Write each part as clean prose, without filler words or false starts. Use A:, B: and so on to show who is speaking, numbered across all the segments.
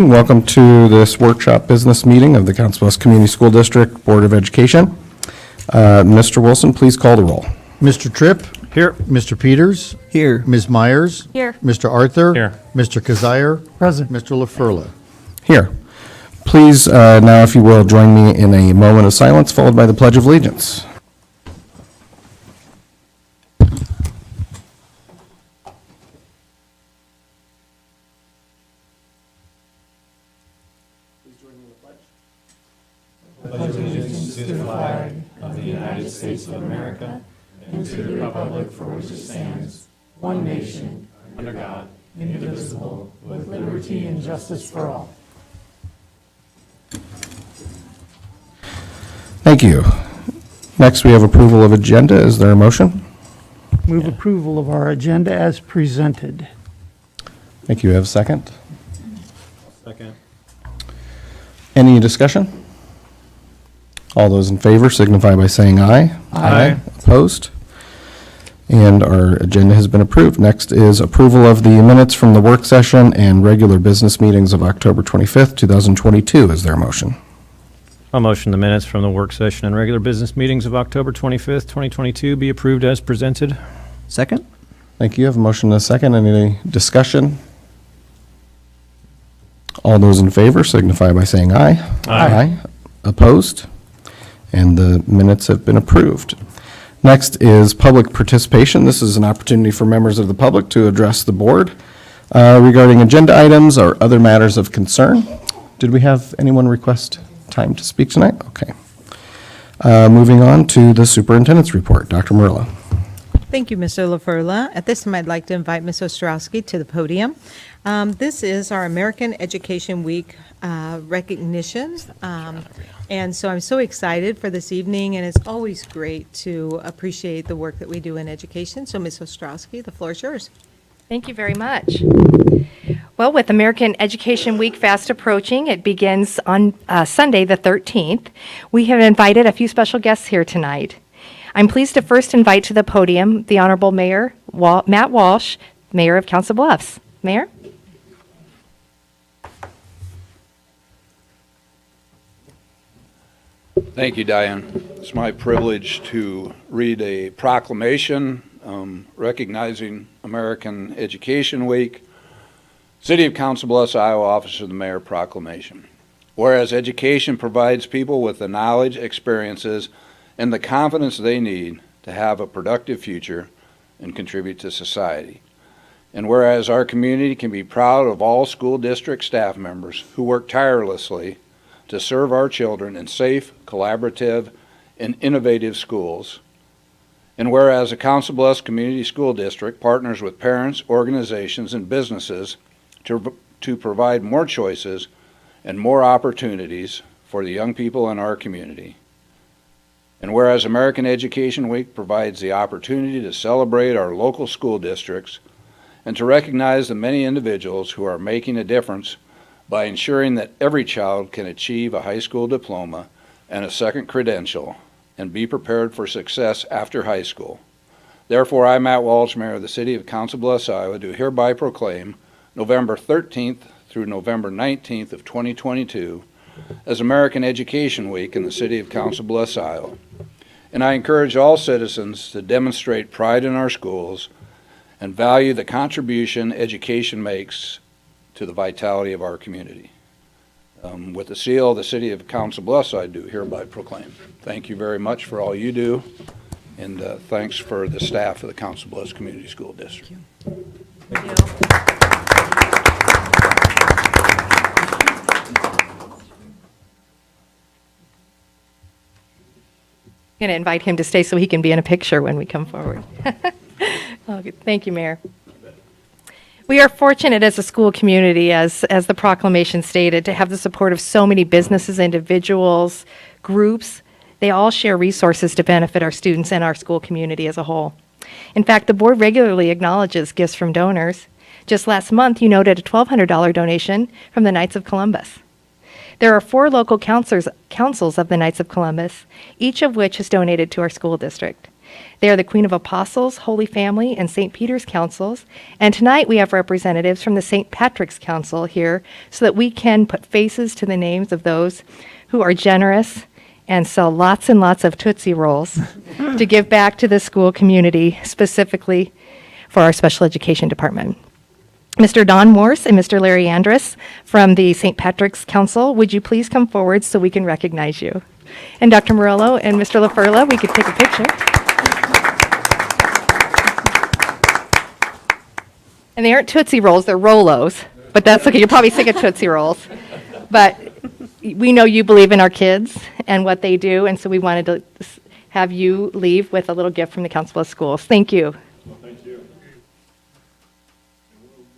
A: Welcome to this workshop business meeting of the Council Bluffs Community School District Board of Education. Mr. Wilson, please call the roll.
B: Mr. Tripp? Here. Mr. Peters?
C: Here.
B: Ms. Myers?
D: Here.
B: Mr. Arthur?
C: Here.
B: Mr. Kazire?
C: Present.
B: Mr. LaFurla?
A: Here. Please, now if you will, join me in a moment of silence followed by the Pledge of Allegiance. Thank you. Next, we have approval of agenda. Is there a motion?
E: Move approval of our agenda as presented.
A: Thank you. Have a second?
C: Second.
A: Any discussion? All those in favor signify by saying aye.
C: Aye.
A: Opposed? And our agenda has been approved. Next is approval of the minutes from the work session and regular business meetings of October 25th, 2022. Is there a motion?
C: I'll motion the minutes from the work session and regular business meetings of October 25th, 2022 be approved as presented.
F: Second?
A: Thank you. Have a motion and a second. Any discussion? All those in favor signify by saying aye.
C: Aye.
A: Opposed? And the minutes have been approved. Next is public participation. This is an opportunity for members of the public to address the board regarding agenda items or other matters of concern. Did we have anyone request time to speak tonight? Okay. Moving on to the superintendent's report. Dr. Murillo.
D: Thank you, Mr. LaFurla. At this time, I'd like to invite Ms. Ostrowski to the podium. This is our American Education Week recognition. And so I'm so excited for this evening, and it's always great to appreciate the work that we do in education. So, Ms. Ostrowski, the floor is yours.
G: Thank you very much. Well, with American Education Week fast approaching, it begins on Sunday the 13th. We have invited a few special guests here tonight. I'm pleased to first invite to the podium the Honorable Mayor Matt Walsh, Mayor of Council Bluffs. Mayor?
H: Thank you, Diane. It's my privilege to read a proclamation recognizing American Education Week. City of Council Bluffs, Iowa, Office of the Mayor Proclamation. Whereas education provides people with the knowledge, experiences, and the confidence they need to have a productive future and contribute to society. And whereas our community can be proud of all school district staff members who work tirelessly to serve our children in safe, collaborative, and innovative schools. And whereas the Council Bluffs Community School District partners with parents, organizations, and businesses to provide more choices and more opportunities for the young people in our community. And whereas American Education Week provides the opportunity to celebrate our local school districts and to recognize the many individuals who are making a difference by ensuring that every child can achieve a high school diploma and a second credential and be prepared for success after high school. Therefore, I, Matt Walsh, Mayor of the City of Council Bluffs, Iowa, do hereby proclaim November 13th through November 19th of 2022 as American Education Week in the City of Council Bluffs, Iowa. And I encourage all citizens to demonstrate pride in our schools and value the contribution education makes to the vitality of our community. With the seal of the City of Council Bluffs, I do hereby proclaim. Thank you very much for all you do, and thanks for the staff of the Council Bluffs Community School District.
D: Thank you.
G: I'm going to invite him to stay so he can be in a picture when we come forward. Okay, thank you, Mayor. We are fortunate as a school community, as the proclamation stated, to have the support of so many businesses, individuals, groups. They all share resources to benefit our students and our school community as a whole. In fact, the board regularly acknowledges gifts from donors. Just last month, you noted a $1,200 donation from the Knights of Columbus. There are 4 local councils of the Knights of Columbus, each of which has donated to our school district. They are the Queen of Apostles, Holy Family, and St. Peter's Councils. And tonight we have representatives from the St. Patrick's Council here so that we can put faces to the names of those who are generous and sell lots and lots of Tootsie Rolls to give back to the school community, specifically for our special education department. Mr. Don Morse and Mr. Larry Andrus from the St. Patrick's Council, would you please come forward so we can recognize you? And Dr. Morello and Mr. LaFurla, we could take a picture. And they aren't Tootsie Rolls, they're Rolos, but that's okay, you're probably sick of Tootsie Rolls. But we know you believe in our kids and what they do, and so we wanted to have you leave with a little gift from the Council of Schools. Thank you.
F: Well, thank you.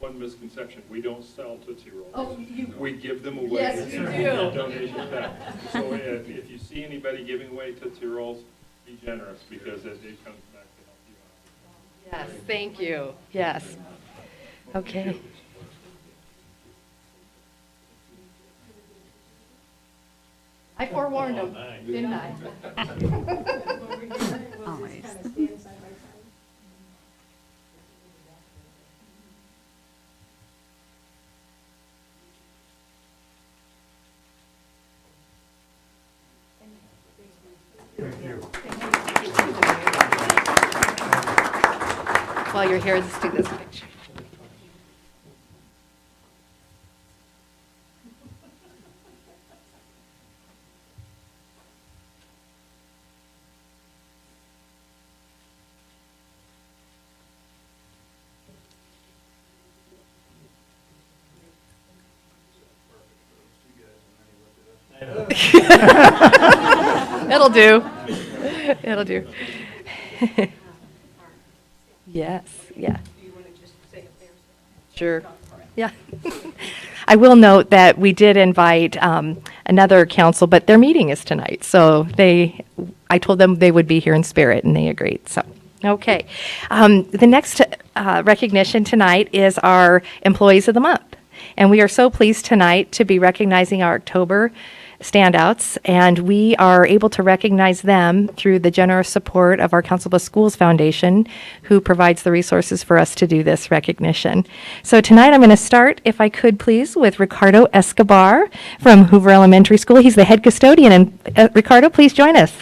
F: One misconception, we don't sell Tootsie Rolls. Oh, we give them away.
G: Yes, you
F: and
G: do.
F: get donation back. So if you see anybody giving away Tootsie Rolls, be generous because it comes back to help you out.
G: Yes, thank you. Yes. Okay. I forewarned them, didn't I? While you're here, let's do this picture. It'll do. It'll do. Yes, yeah. Sure. Yeah. I will note that we did invite another council, but their meeting is tonight. So I told them they would be here in spirit, and they agreed. So, okay. The next recognition tonight is our Employees of the Month. And we are so pleased tonight to be recognizing our October standouts, and we are able to recognize them through the generous support of our Council of Schools Foundation, who provides the resources for us to do this recognition. So tonight I'm going to start, if I could please, with Ricardo Escobar from Hoover Elementary School. He's the head custodian, and Ricardo, please join us.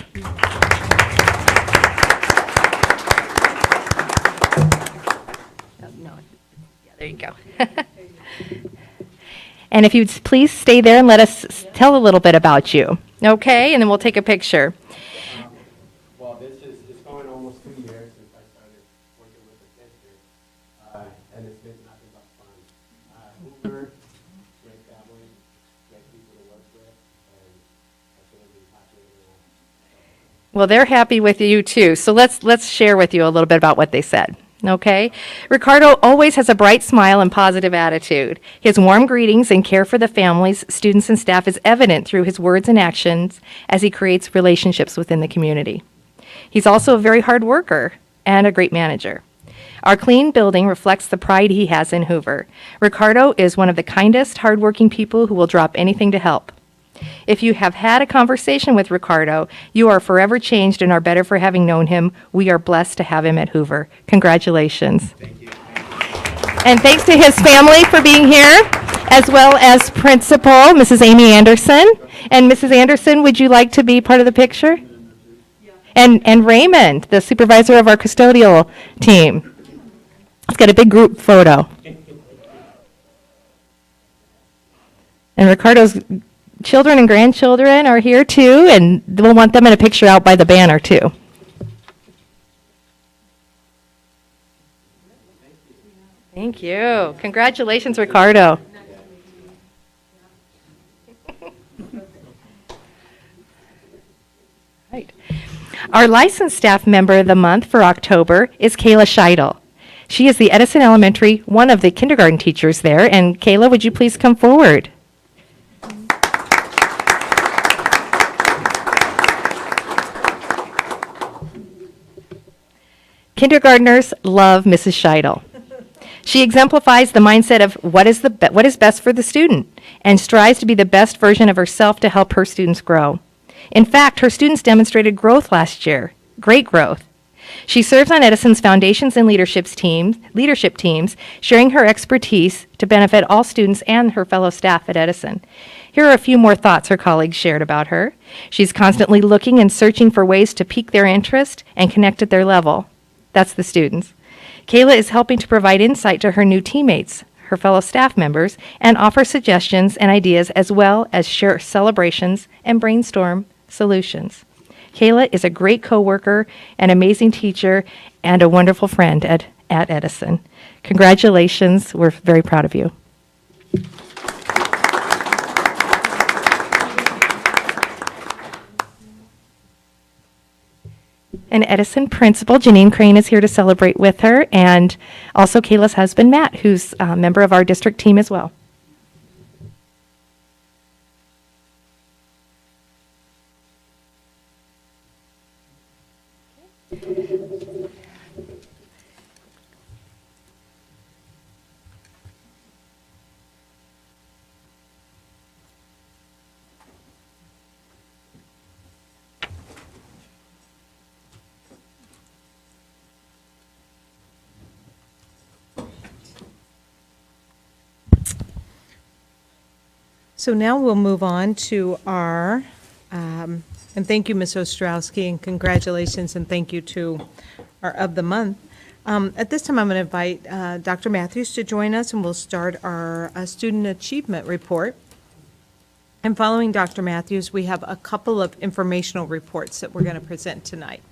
G: No, yeah, there you go. And if you'd please stay there and let us tell a little bit about you, okay? And then we'll take a picture.
I: Well, it's going almost 2 years since I started working with the kids here, and it's been nothing but fun. Hoover, great family, great people to work with, and I couldn't be happier than that.
G: Well, they're happy with you too. So let's share with you a little bit about what they said. Okay? Ricardo always has a bright smile and positive attitude. His warm greetings and care for the families, students, and staff is evident through his words and actions as he creates relationships within the community. He's also a very hard worker and a great manager. Our clean building reflects the pride he has in Hoover. Ricardo is one of the kindest, hardworking people who will drop anything to help. If you have had a conversation with Ricardo, you are forever changed and are better for having known him. We are blessed to have him at Hoover. Congratulations.
I: Thank you.
G: And thanks to his family for being here, as well as Principal Mrs. Amy Anderson. And Mrs. Anderson, would you like to be part of the picture? And Raymond, the supervisor of our custodial team. Let's get a big group photo. And Ricardo's children and grandchildren are here too, and we'll want them in a picture out by the banner too. Thank you. Congratulations, Ricardo. Right. Our licensed staff member of the month for October is Kayla Scheidel. She is the Edison Elementary, one of the kindergarten teachers there. And Kayla, would you please come forward? Kindergartners love Mrs. Scheidel. She exemplifies the mindset of what is best for the student and strives to be the best version of herself to help her students grow. In fact, her students demonstrated growth last year, great growth. She serves on Edison's foundations and leadership teams, sharing her expertise to benefit all students and her fellow staff at Edison. Here are a few more thoughts her colleagues shared about her. She's constantly looking and searching for ways to pique their interest and connect at their level. That's the students. Kayla is helping to provide insight to her new teammates, her fellow staff members, and offer suggestions and ideas as well as share celebrations and brainstorm solutions. Kayla is a great coworker, an amazing teacher, and a wonderful friend at Edison. Congratulations. We're very proud of you. And Edison principal Janine Crane is here to celebrate with her, and also Kayla's husband, Matt, who's a member of our district team as well.
D: So now we'll move on to our, and thank you, Ms. Ostrowski, and congratulations, and thank you to our of the month. At this time, I'm going to invite Dr. Matthews to join us, and we'll start our student achievement report. And following Dr. Matthews, we have a couple of informational reports that we're going to present tonight.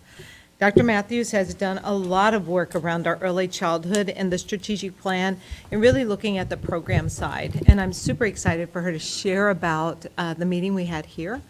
D: Dr. Matthews has done a lot of work around our early childhood and the strategic plan and really looking at the program side. And I'm super excited for her to share about the meeting we had here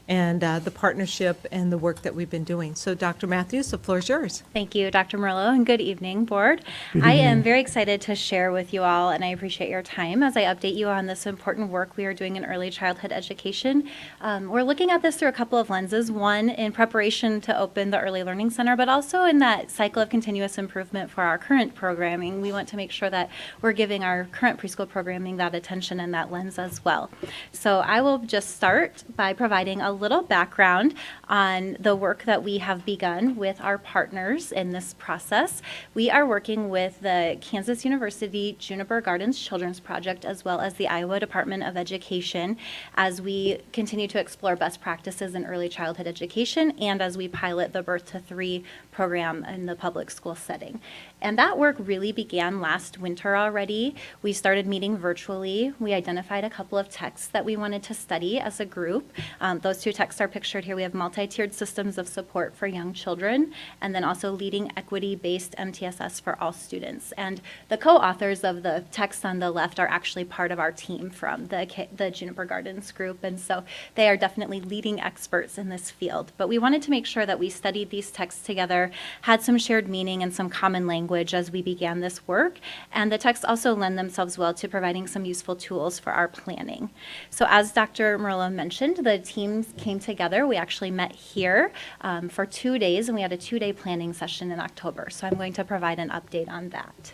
D: and the partnership and the work that we've been doing. So Dr. Matthews, the floor is yours.
J: Thank you, Dr. Murillo, and good evening, board. I am very excited to share with you all, and I appreciate your time as I update you on this important work we are doing in early childhood education. We're looking at this through a couple of lenses, one in preparation to open the Early Learning Center, but also in that cycle of continuous improvement for our current programming. We want to make sure that we're giving our current preschool programming that attention and that lens as well. So I will just start by providing a little background on the work that we have begun with our partners in this process. We are working with the Kansas University Juniper Gardens Children's Project as well as the Iowa Department of Education as we continue to explore best practices in early childhood education and as we pilot the Birth to 3 program in the public school setting. And that work really began last winter already. We started meeting virtually. We identified a couple of texts that we wanted to study as a group. Those two texts are pictured here. We have multi-tiered systems of support for young children, and then also leading equity-based MTSS for all students. And the co-authors of the text on the left are actually part of our team from the Juniper Gardens group, and so they are definitely leading experts in this field. But we wanted to make sure that we studied these texts together, had some shared meaning and some common language as we began this work, and the texts also lend themselves well to providing some useful tools for our planning. So as Dr. Murillo mentioned, the teams came together. We actually met here for 2 days, and we had a 2-day planning session in October. So I'm going to provide an update on that.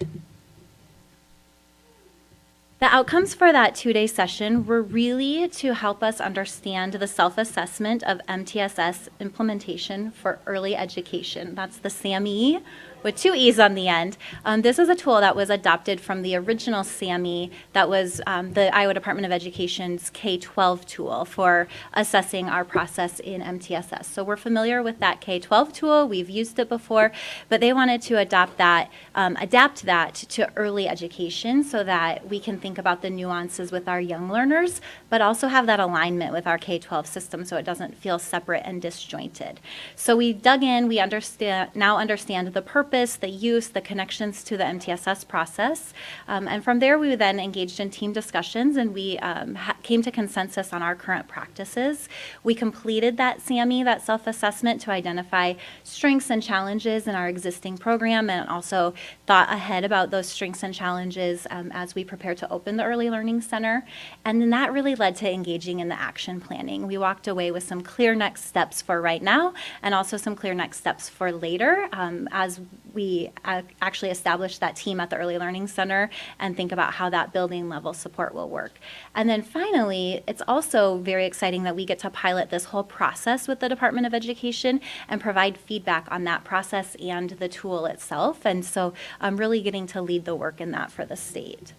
J: The outcomes for that 2-day session were really to help us understand the self-assessment of MTSS implementation for early education. That's the SAME with 2 E's on the end. This is a tool that was adopted from the original SAME that was the Iowa Department of Education's K-12 tool for assessing our process in MTSS. So we're familiar with that K-12 tool. We've used it before, but they wanted to adapt that to early education so that we can think about the nuances with our young learners, but also have that alignment with our K-12 system so it doesn't feel separate and disjointed. So we dug in, we now understand the purpose, the use, the connections to the MTSS process. And from there, we then engaged in team discussions and we came to consensus on our current practices. We completed that SAME, that self-assessment, to identify strengths and challenges in our existing program and also thought ahead about those strengths and challenges as we prepare to open the Early Learning Center. And then that really led to engaging in the action planning. We walked away with some clear next steps for right now and also some clear next steps for later as we actually establish that team at the Early Learning Center and think about how that building level support will work. And then finally, it's also very exciting that we get to pilot this whole process with the Department of Education and provide feedback on that process and the tool itself. And so I'm really getting to lead the work in that for the state.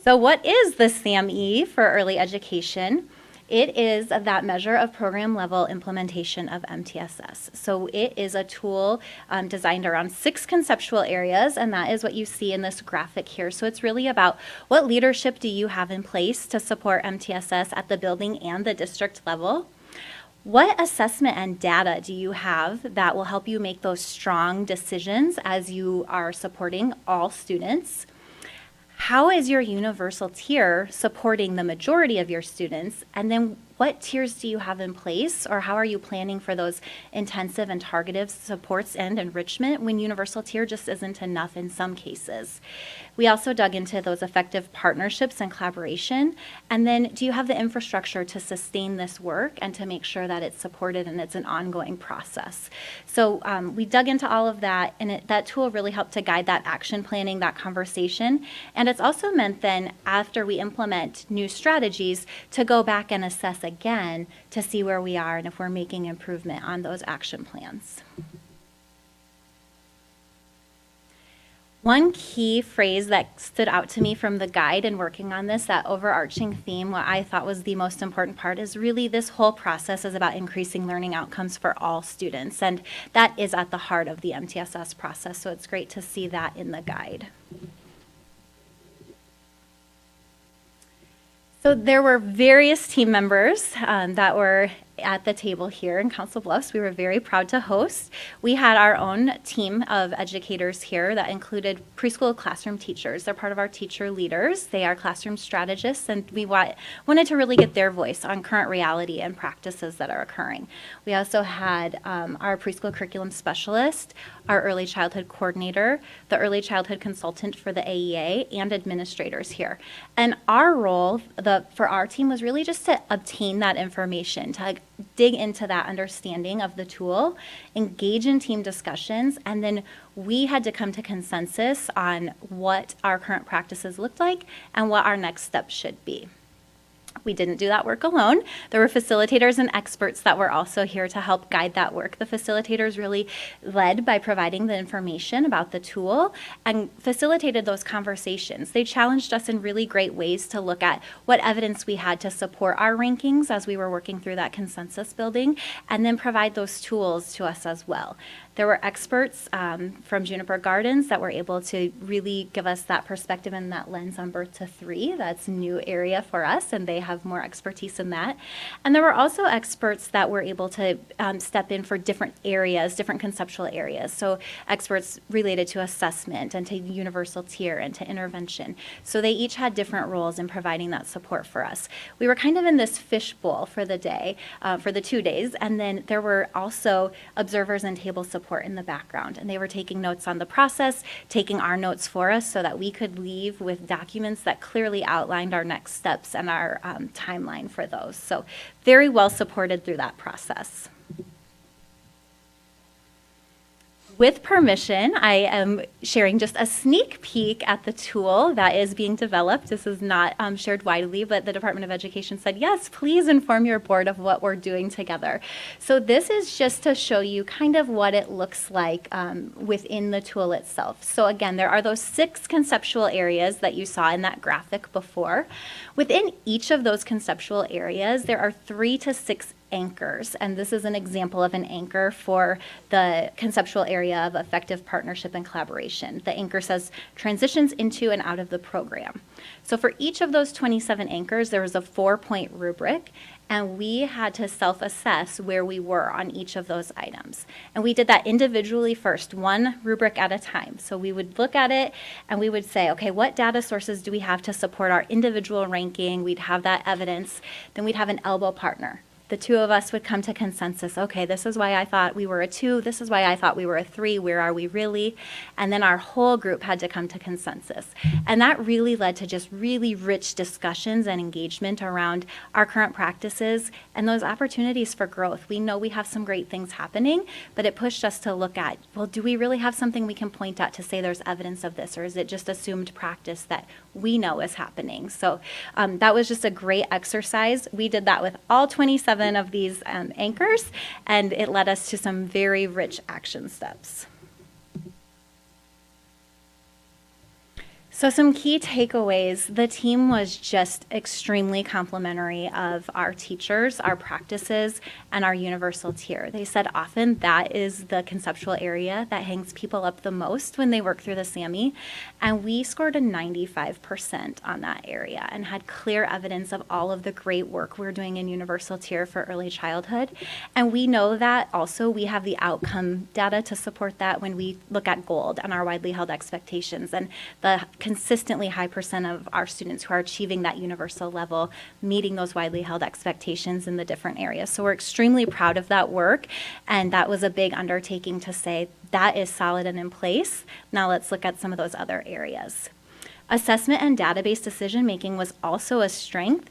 J: So what is the SAME for early education? It is that measure of program level implementation of MTSS. So it is a tool designed around 6 conceptual areas, and that is what you see in this graphic here. So it's really about what leadership do you have in place to support MTSS at the building and the district level? What assessment and data do you have that will help you make those strong decisions as you are supporting all students? How is your universal tier supporting the majority of your students? And then what tiers do you have in place, or how are you planning for those intensive and targeted supports and enrichment when universal tier just isn't enough in some cases? We also dug into those effective partnerships and collaboration. And then do you have the infrastructure to sustain this work and to make sure that it's supported and it's an ongoing process? So we dug into all of that, and that tool really helped to guide that action planning, that conversation. And it's also meant then, after we implement new strategies, to go back and assess again to see where we are and if we're making improvement on those action plans. One key phrase that stood out to me from the guide in working on this, that overarching theme, what I thought was the most important part, is really this whole process is about increasing learning outcomes for all students. And that is at the heart of the MTSS process. So it's great to see that in the guide. So there were various team members that were at the table here in Council Bluffs. We were very proud to host. We had our own team of educators here that included preschool classroom teachers. They're part of our teacher leaders. They are classroom strategists, and we wanted to really get their voice on current reality and practices that are occurring. We also had our preschool curriculum specialist, our early childhood coordinator, the early childhood consultant for the AEA, and administrators here. And our role for our team was really just to obtain that information, to dig into that understanding of the tool, engage in team discussions, and then we had to come to consensus on what our current practices looked like and what our next steps should be. We didn't do that work alone. There were facilitators and experts that were also here to help guide that work. The facilitators really led by providing the information about the tool and facilitated those conversations. They challenged us in really great ways to look at what evidence we had to support our rankings as we were working through that consensus building, and then provide those tools to us as well. There were experts from Juniper Gardens that were able to really give us that perspective and that lens on birth to 3. That's a new area for us, and they have more expertise in that. And there were also experts that were able to step in for different areas, different conceptual areas. So experts related to assessment and to universal tier and to intervention. So they each had different roles in providing that support for us. We were kind of in this fishbowl for the day, for the 2 days, and then there were also observers and table support in the background, and they were taking notes on the process, taking our notes for us so that we could leave with documents that clearly outlined our next steps and our timeline for those. So very well supported through that process. With permission, I am sharing just a sneak peek at the tool that is being developed. This is not shared widely, but the Department of Education said, yes, please inform your board of what we're doing together. So this is just to show you kind of what it looks like within the tool itself. So again, there are those 6 conceptual areas that you saw in that graphic before. Within each of those conceptual areas, there are 3 to 6 anchors, and this is an example of an anchor for the conceptual area of effective partnership and collaboration. The anchor says transitions into and out of the program. So for each of those 27 anchors, there was a 4-point rubric, and we had to self-assess where we were on each of those items. And we did that individually first, one rubric at a time. So we would look at it and we would say, okay, what data sources do we have to support our individual ranking? We'd have that evidence. Then we'd have an elbow partner the two of us would come to consensus. Okay, this is why I thought we were a 2. This is why I thought we were a 3. Where are we really? And then our whole group had to come to consensus. And that really led to just really rich discussions and engagement around our current practices and those opportunities for growth. We know we have some great things happening, but it pushed us to look at, well, do we really have something we can point at to say there's evidence of this, or is it just assumed practice that we know is happening? So that was just a great exercise. We did that with all 27 of these anchors, and it led us to some very rich action steps. So some key takeaways, the team was just extremely complimentary of our teachers, our practices, and our universal tier. They said often that is the conceptual area that hangs people up the most when they work through the SAMI, and we scored a 95% on that area and had clear evidence of all of the great work we're doing in universal tier for early childhood. And we know that also we have the outcome data to support that when we look at GOLD and our widely held expectations, and the consistently high percent of our students who are achieving that universal level, meeting those widely held expectations in the different areas. So we're extremely proud of that work, and that was a big undertaking to say that is solid and in place. Now let's look at some of those other areas. Assessment and database decision making was also a strength,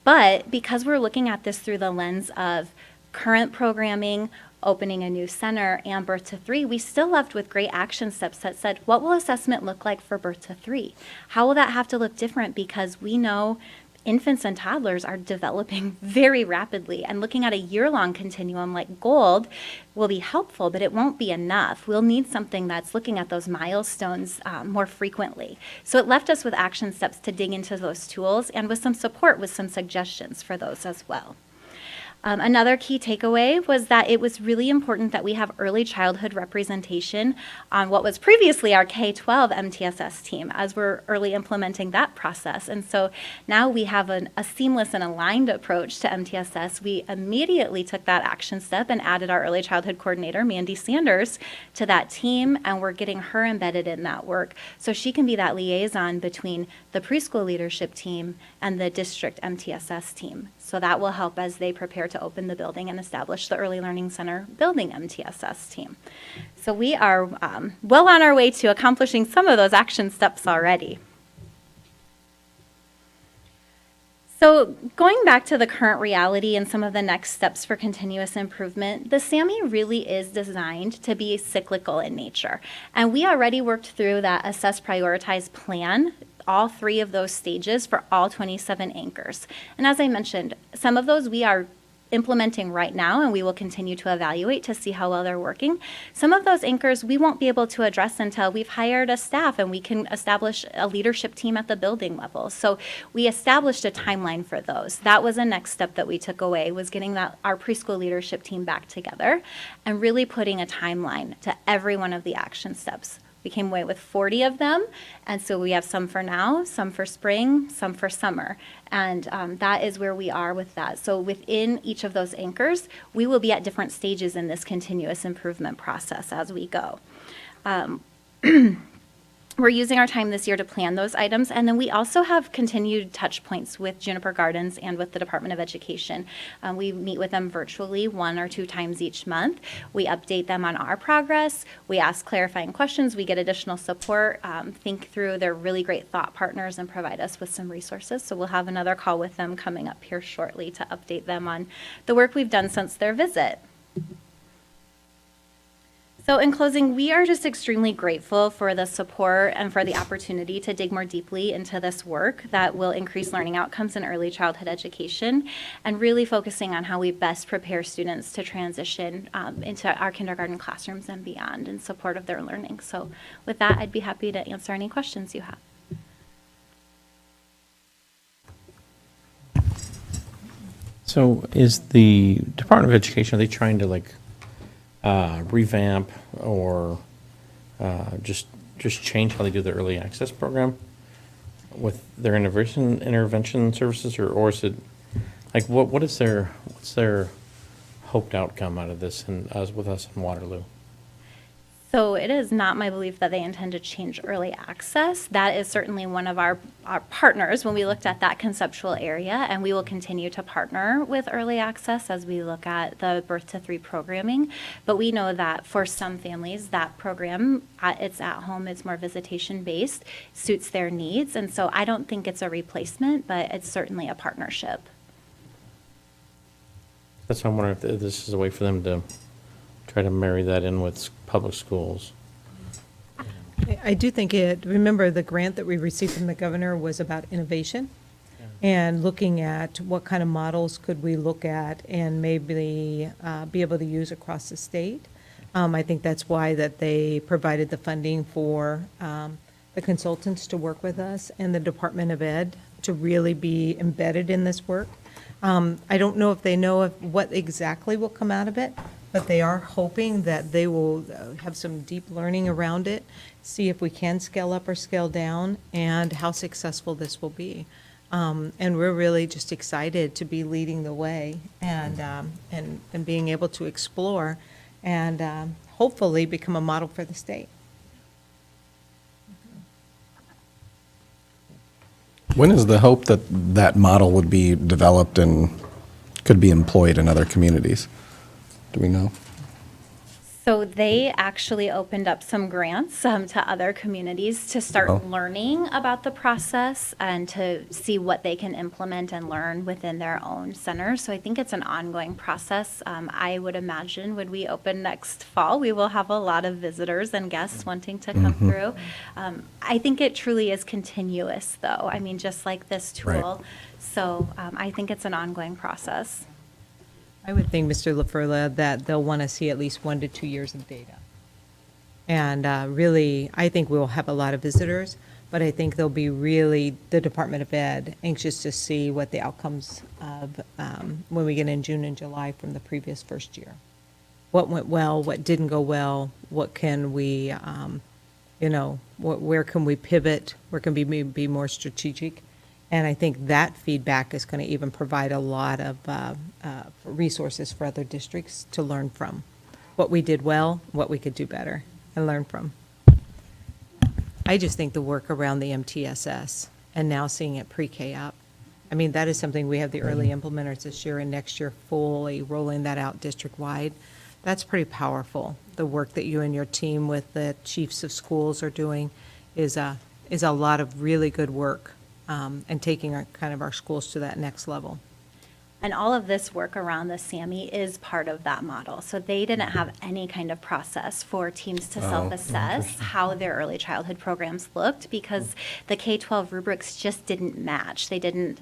J: but because we're looking at this through the lens of current programming, opening a new center, and birth to 3, we still left with great action steps that said, what will assessment look like for birth to 3? How will that have to look different? Because we know infants and toddlers are developing very rapidly, and looking at a year-long continuum like GOLD will be helpful, but it won't be enough. We'll need something that's looking at those milestones more frequently. So it left us with action steps to dig into those tools, and with some support with some suggestions for those as well. Another key takeaway was that it was really important that we have early childhood representation on what was previously our K-12 MTSS team, as we're early implementing that process. And so now we have a seamless and aligned approach to MTSS. We immediately took that action step and added our early childhood coordinator, Mandy Sanders, to that team, and we're getting her embedded in that work so she can be that liaison between the preschool leadership team and the district MTSS team. So that will help as they prepare to open the building and establish the Early Learning Center building MTSS team. So we are well on our way to accomplishing some of those action steps already. So going back to the current reality and some of the next steps for continuous improvement, the SAMI really is designed to be cyclical in nature. And we already worked through that assess, prioritize plan, all 3 of those stages for all 27 anchors. And as I mentioned, some of those we are implementing right now, and we will continue to evaluate to see how well they're working. Some of those anchors we won't be able to address until we've hired a staff and we can establish a leadership team at the building level. So we established a timeline for those. That was a next step that we took away, was getting our preschool leadership team back together and really putting a timeline to every one of the action steps. We came away with 40 of them, and so we have some for now, some for spring, some for summer, and that is where we are with that. So within each of those anchors, we will be at different stages in this continuous improvement process as we go. We're using our time this year to plan those items, and then we also have continued touch points with Juniper Gardens and with the Department of Education. We meet with them virtually 1 or 2 times each month. We update them on our progress. We ask clarifying questions. We get additional support, think through. They're really great thought partners and provide us with some resources. So we'll have another call with them coming up here shortly to update them on the work we've done since their visit. So in closing, we are just extremely grateful for the support and for the opportunity to dig more deeply into this work that will increase learning outcomes in early childhood education, and really focusing on how we best prepare students to transition into our kindergarten classrooms and beyond in support of their learning. So with that, I'd be happy to answer any questions you have.
C: So is the Department of Education, are they trying to revamp or just change how they do the early access program with their intervention services, or is it what's their hoped outcome out of this and with us in Waterloo?
J: So it is not my belief that they intend to change early access. That is certainly one of our partners when we looked at that conceptual area, and we will continue to partner with early access as we look at the birth to 3 programming. But we know that for some families, that program, it's at home, it's more visitation based, suits their needs. And so I don't think it's a replacement, but it's certainly a partnership.
C: That's why I'm wondering if this is a way for them to try to marry that in with public schools.
D: I do think remember the grant that we received from the governor was about innovation and looking at what kind of models could we look at and maybe be able to use across the state. I think that's why that they provided the funding for the consultants to work with us and the Department of Ed to really be embedded in this work. I don't know if they know what exactly will come out of it, but they are hoping that they will have some deep learning around it, see if we can scale up or scale down, and how successful this will be. And we're really just excited to be leading the way and being able to explore and hopefully become a model for the state.
A: When is the hope that that model would be developed and could be employed in other communities? Do we know?
J: So they actually opened up some grants to other communities to start learning about the process and to see what they can implement and learn within their own centers. So I think it's an ongoing process. I would imagine when we open next fall, we will have a lot of visitors and guests wanting to come through. I think it truly is continuous, though. I mean, just like this tool.
A: Right.
J: So I think it's an ongoing process.
D: I would think, Mr. LaFurla, that they'll want to see at least 1 to 2 years of data. And really, I think we'll have a lot of visitors, but I think they'll be really, the Department of Ed, anxious to see what the outcomes of, when we get in June and July from the previous first year. What went well, what didn't go well, what can we, where can we pivot, where can we be more strategic? And I think that feedback is going to even provide a lot of resources for other districts to learn from. What we did well, what we could do better, and learn from. I just think the work around the MTSS and now seeing it pre-K up, I mean, that is something we have the early implementers this year and next year fully rolling that out district-wide. That's pretty powerful. The work that you and your team with the chiefs of schools are doing is a lot of really good work. And taking our schools to that next level.
J: And all of this work around the SAMI is part of that model. So they didn't have any kind of process for teams to self-assess how their early childhood programs looked because the K-12 rubrics just didn't match. They didn't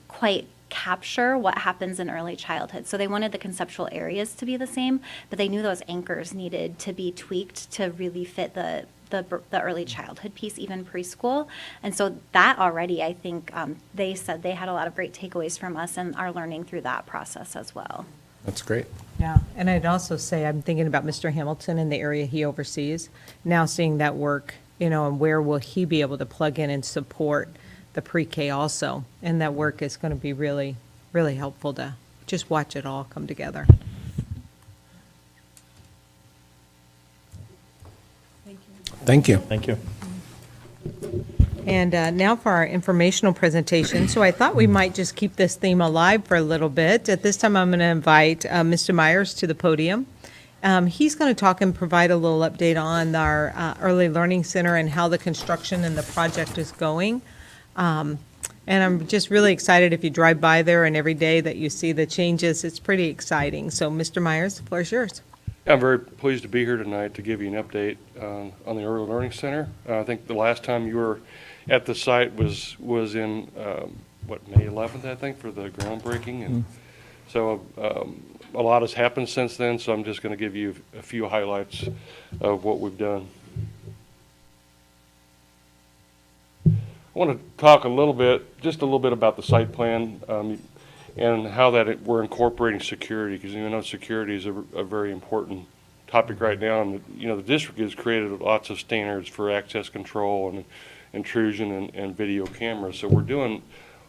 J: quite capture what happens in early childhood. So they wanted the conceptual areas to be the same, but they knew those anchors needed to be tweaked to really fit the early childhood piece, even preschool. And so that already, I think, they said they had a lot of great takeaways from us and are learning through that process as well.
A: That's great.
D: Yeah, and I'd also say, I'm thinking about Mr. Hamilton and the area he oversees, now seeing that work, and where will he be able to plug in and support the pre-K also? And that work is going to be really, really helpful to just watch it all come together.
A: Thank you.
C: Thank you.
D: And now for our informational presentation. So I thought we might just keep this theme alive for a little bit. At this time, I'm going to invite Mr. Myers to the podium. He's going to talk and provide a little update on our Early Learning Center and how the construction and the project is going. And I'm just really excited if you drive by there and every day that you see the changes. It's pretty exciting. So, Mr. Myers, the floor is yours.
F: I'm very pleased to be here tonight to give you an update on the Early Learning Center. I think the last time you were at the site was in, May 11th, I think, for the groundbreaking. And so a lot has happened since then, so I'm just going to give you a few highlights of what we've done. I want to talk just a little bit about the site plan and how we're incorporating security, because security is a very important topic right now. And the district has created lots of standards for access control and intrusion and video cameras. So we're doing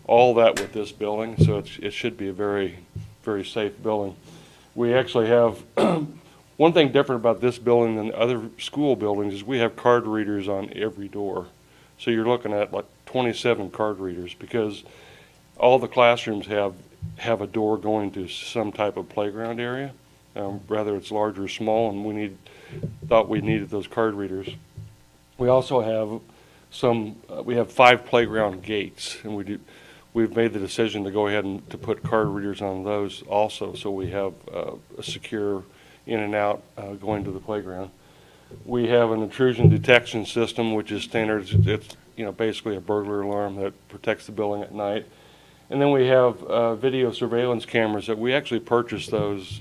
F: all that with this building. So it should be a very, very safe building. We actually have One thing different about this building than other school buildings is we have card readers on every door. So you're looking at like 27 card readers because all the classrooms have a door going to some type of playground area, whether it's large or small, and thought we needed those card readers. We also have we have 5 playground gates, and we've made the decision to go ahead and to put card readers on those also, so we have a secure in and out going to the playground. We have an intrusion detection system, which is standard. It's basically a burglar alarm that protects the building at night. And then we have video surveillance cameras that we actually purchased those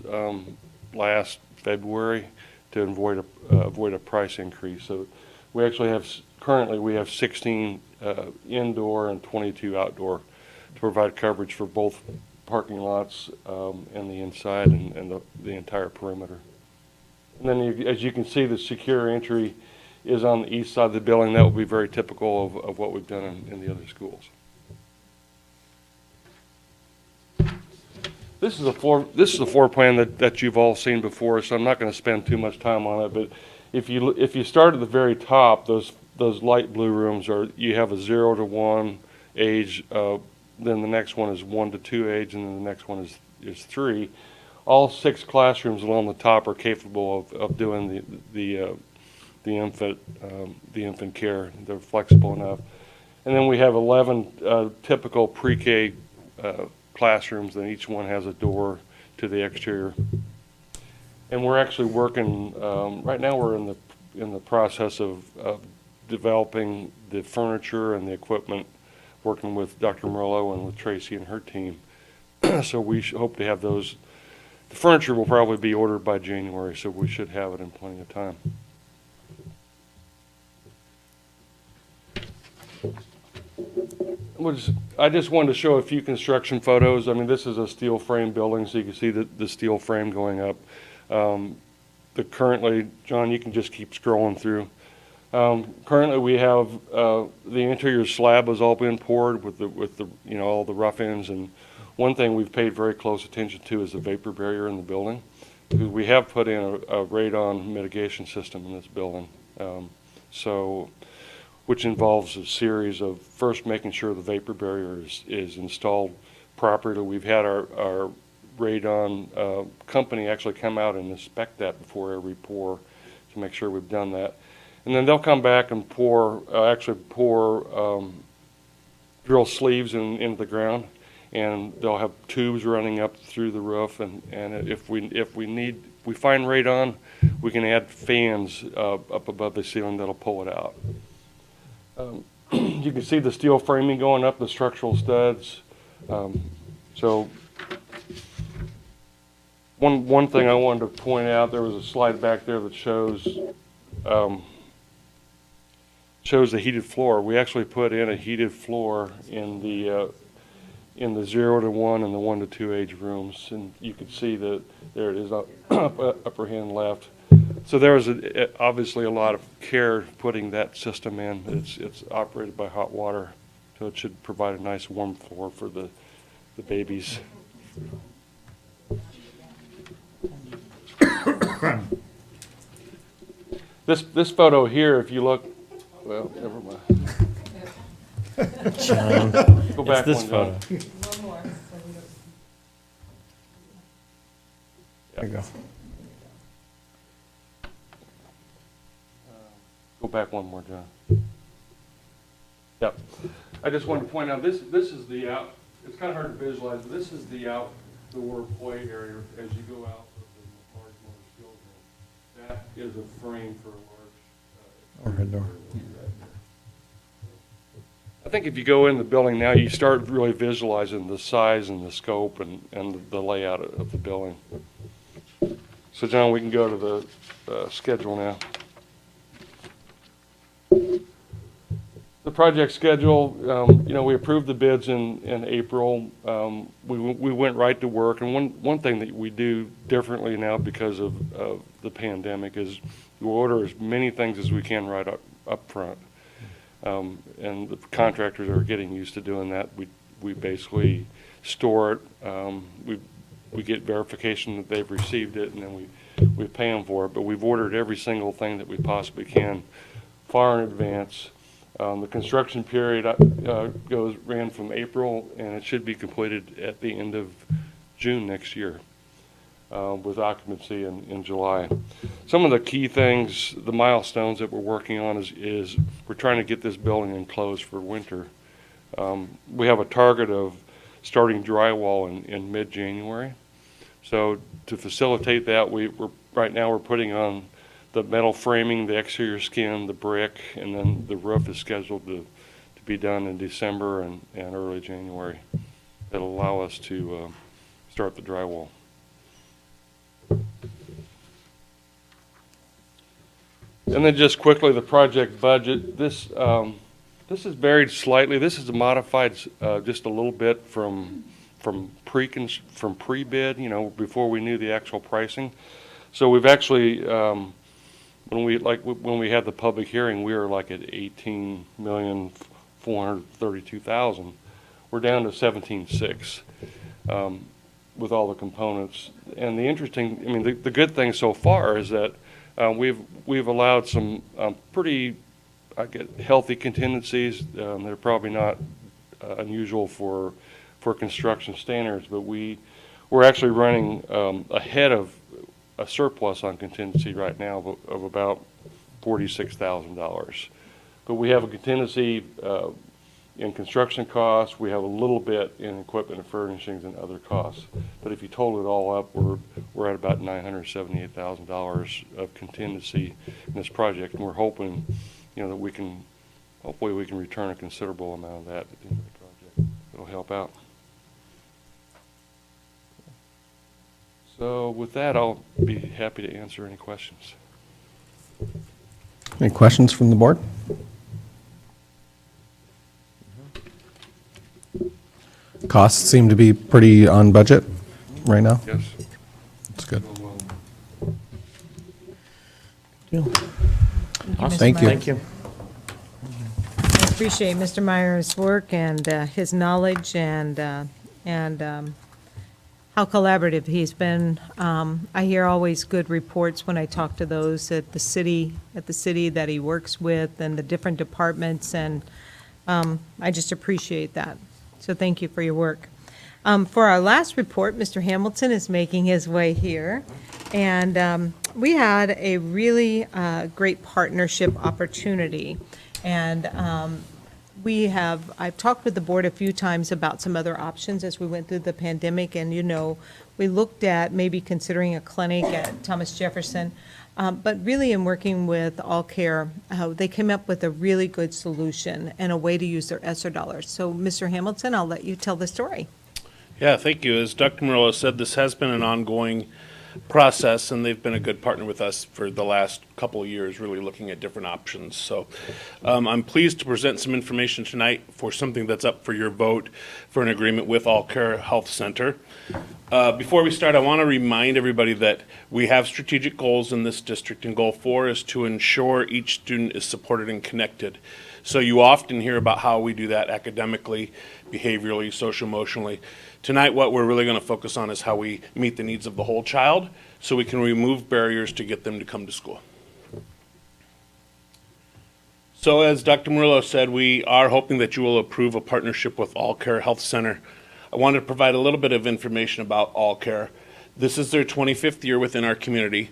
F: last February to avoid a price increase. So we actually currently we have 16 indoor and 22 outdoor to provide coverage for both parking lots and the inside and the entire perimeter. And then as you can see, the secure entry is on the east side of the building. That will be very typical of what we've done in the other schools. This is a floor plan that you've all seen before, so I'm not going to spend too much time on it. But if you start at the very top, those light blue rooms you have a 0 to 1 age. Then the next one is 1 to 2 age, and then the next one is 3. All 6 classrooms along the top are capable of doing the infant care. They're flexible enough. And then we have 11 typical pre-K classrooms, and each one has a door to the exterior. And we're actually working right now. We're in the process of developing the furniture and the equipment, working with Dr. Morello and with Tracy and her team. So we hope to have those. The furniture will probably be ordered by January, so we should have it in plenty of time. I just wanted to show a few construction photos. I mean, this is a steel frame building, so you can see the steel frame going up. Currently, John, you can just keep scrolling through. Currently, we have the interior slab has all been poured with the all the rough ends. And one thing we've paid very close attention to is the vapor barrier in the building, because we have put in a radon mitigation system in this building. Which involves a series of first making sure the vapor barrier is installed properly. We've had our radon company actually come out and inspect that before every pour to make sure we've done that. And then they'll come back and pour drill sleeves into the ground, and they'll have tubes running up through the roof. And if we find radon, we can add fans up above the ceiling that'll pull it out. You can see the steel framing going up, the structural studs. So one thing I wanted to point out, there was a slide back there that shows the heated floor. We actually put in a heated floor in the 0 to 1 and the 1 to 2 age rooms, and you can see that there it is upper hand left. So there was obviously a lot of care putting that system in. It's operated by hot water, so it should provide a nice warm floor for the babies. This photo here, if you look, well, never mind.
C: John,
F: Go back
C: it's this
F: one,
C: photo.
F: John.
C: There you go.
F: Go back one more, John. Yep. I just wanted to point out, this is the out, it's kind of hard to visualize, but this is the outdoor play area as you go out of the large motor skills room. That is a frame for a large
C: Overhead door.
F: I think if you go in the building now, you start really visualizing the size and the scope and the layout of the building. So John, we can go to the schedule now. The project schedule, we approved the bids in April. We went right to work, and one thing that we do differently now because of the pandemic is we order as many things as we can right up front. And the contractors are getting used to doing that. We basically store it. We get verification that they've received it, and then we pay them for it, but we've ordered every single thing that we possibly can far in advance. The construction period ran from April, and it should be completed at the end of June next year, with occupancy in July. Some of the key things, the milestones that we're working on is we're trying to get this building enclosed for winter. We have a target of starting drywall in mid-January. So to facilitate that, right now we're putting on the metal framing, the exterior skin, the brick, and then the roof is scheduled to be done in December and early January. That'll allow us to start the drywall. And then just quickly, the project budget. This is varied slightly. This is modified just a little bit from pre-bid, before we knew the actual pricing. So we've actually, when we had the public hearing, we were like at 18,432,000. We're down to 17,600 with all the components. And the good thing so far is that we've allowed some pretty healthy contingencies. They're probably not unusual for construction standards, but we're actually running ahead of a surplus on contingency right now of about $46,000. But we have a contingency in construction costs. We have a little bit in equipment and furnishings and other costs. But if you total it all up, we're at about $978,000 of contingency in this project, and we're hoping, that hopefully we can return a considerable amount of that at the end of the project. It'll help out. So with that, I'll be happy to answer any questions.
A: Any questions from the board? Costs seem to be pretty on budget right now.
F: Yes.
A: That's good.
D: Mr.
A: Thank you.
D: Myers.
C: Thank you.
D: I appreciate Mr. Meyer's work and his knowledge and how collaborative he's been. I hear always good reports when I talk to those at the city that he works with and the different departments, and I just appreciate that. So thank you for your work. For our last report, Mr. Hamilton is making his way here, and we had a really great partnership opportunity. And I've talked with the board a few times about some other options as we went through the pandemic, and we looked at maybe considering a clinic at Thomas Jefferson, but really in working with All Care, they came up with a really good solution and a way to use their ESSER dollars. So, Mr. Hamilton, I'll let you tell the story.
K: Yeah, thank you. As Dr. Murillo said, this has been an ongoing process, and they've been a good partner with us for the last couple of years, really looking at different options. So I'm pleased to present some information tonight for something that's up for your vote for an agreement with All Care Health Center. Before we start, I want to remind everybody that we have strategic goals in this district, and goal 4 is to ensure each student is supported and connected. So you often hear about how we do that academically, behaviorally, social-emotionally. Tonight, what we're really going to focus on is how we meet the needs of the whole child so we can remove barriers to get them to come to school. So as Dr. Murillo said, we are hoping that you will approve a partnership with All Care Health Center. I wanted to provide a little bit of information about All Care. This is their 25th year within our community.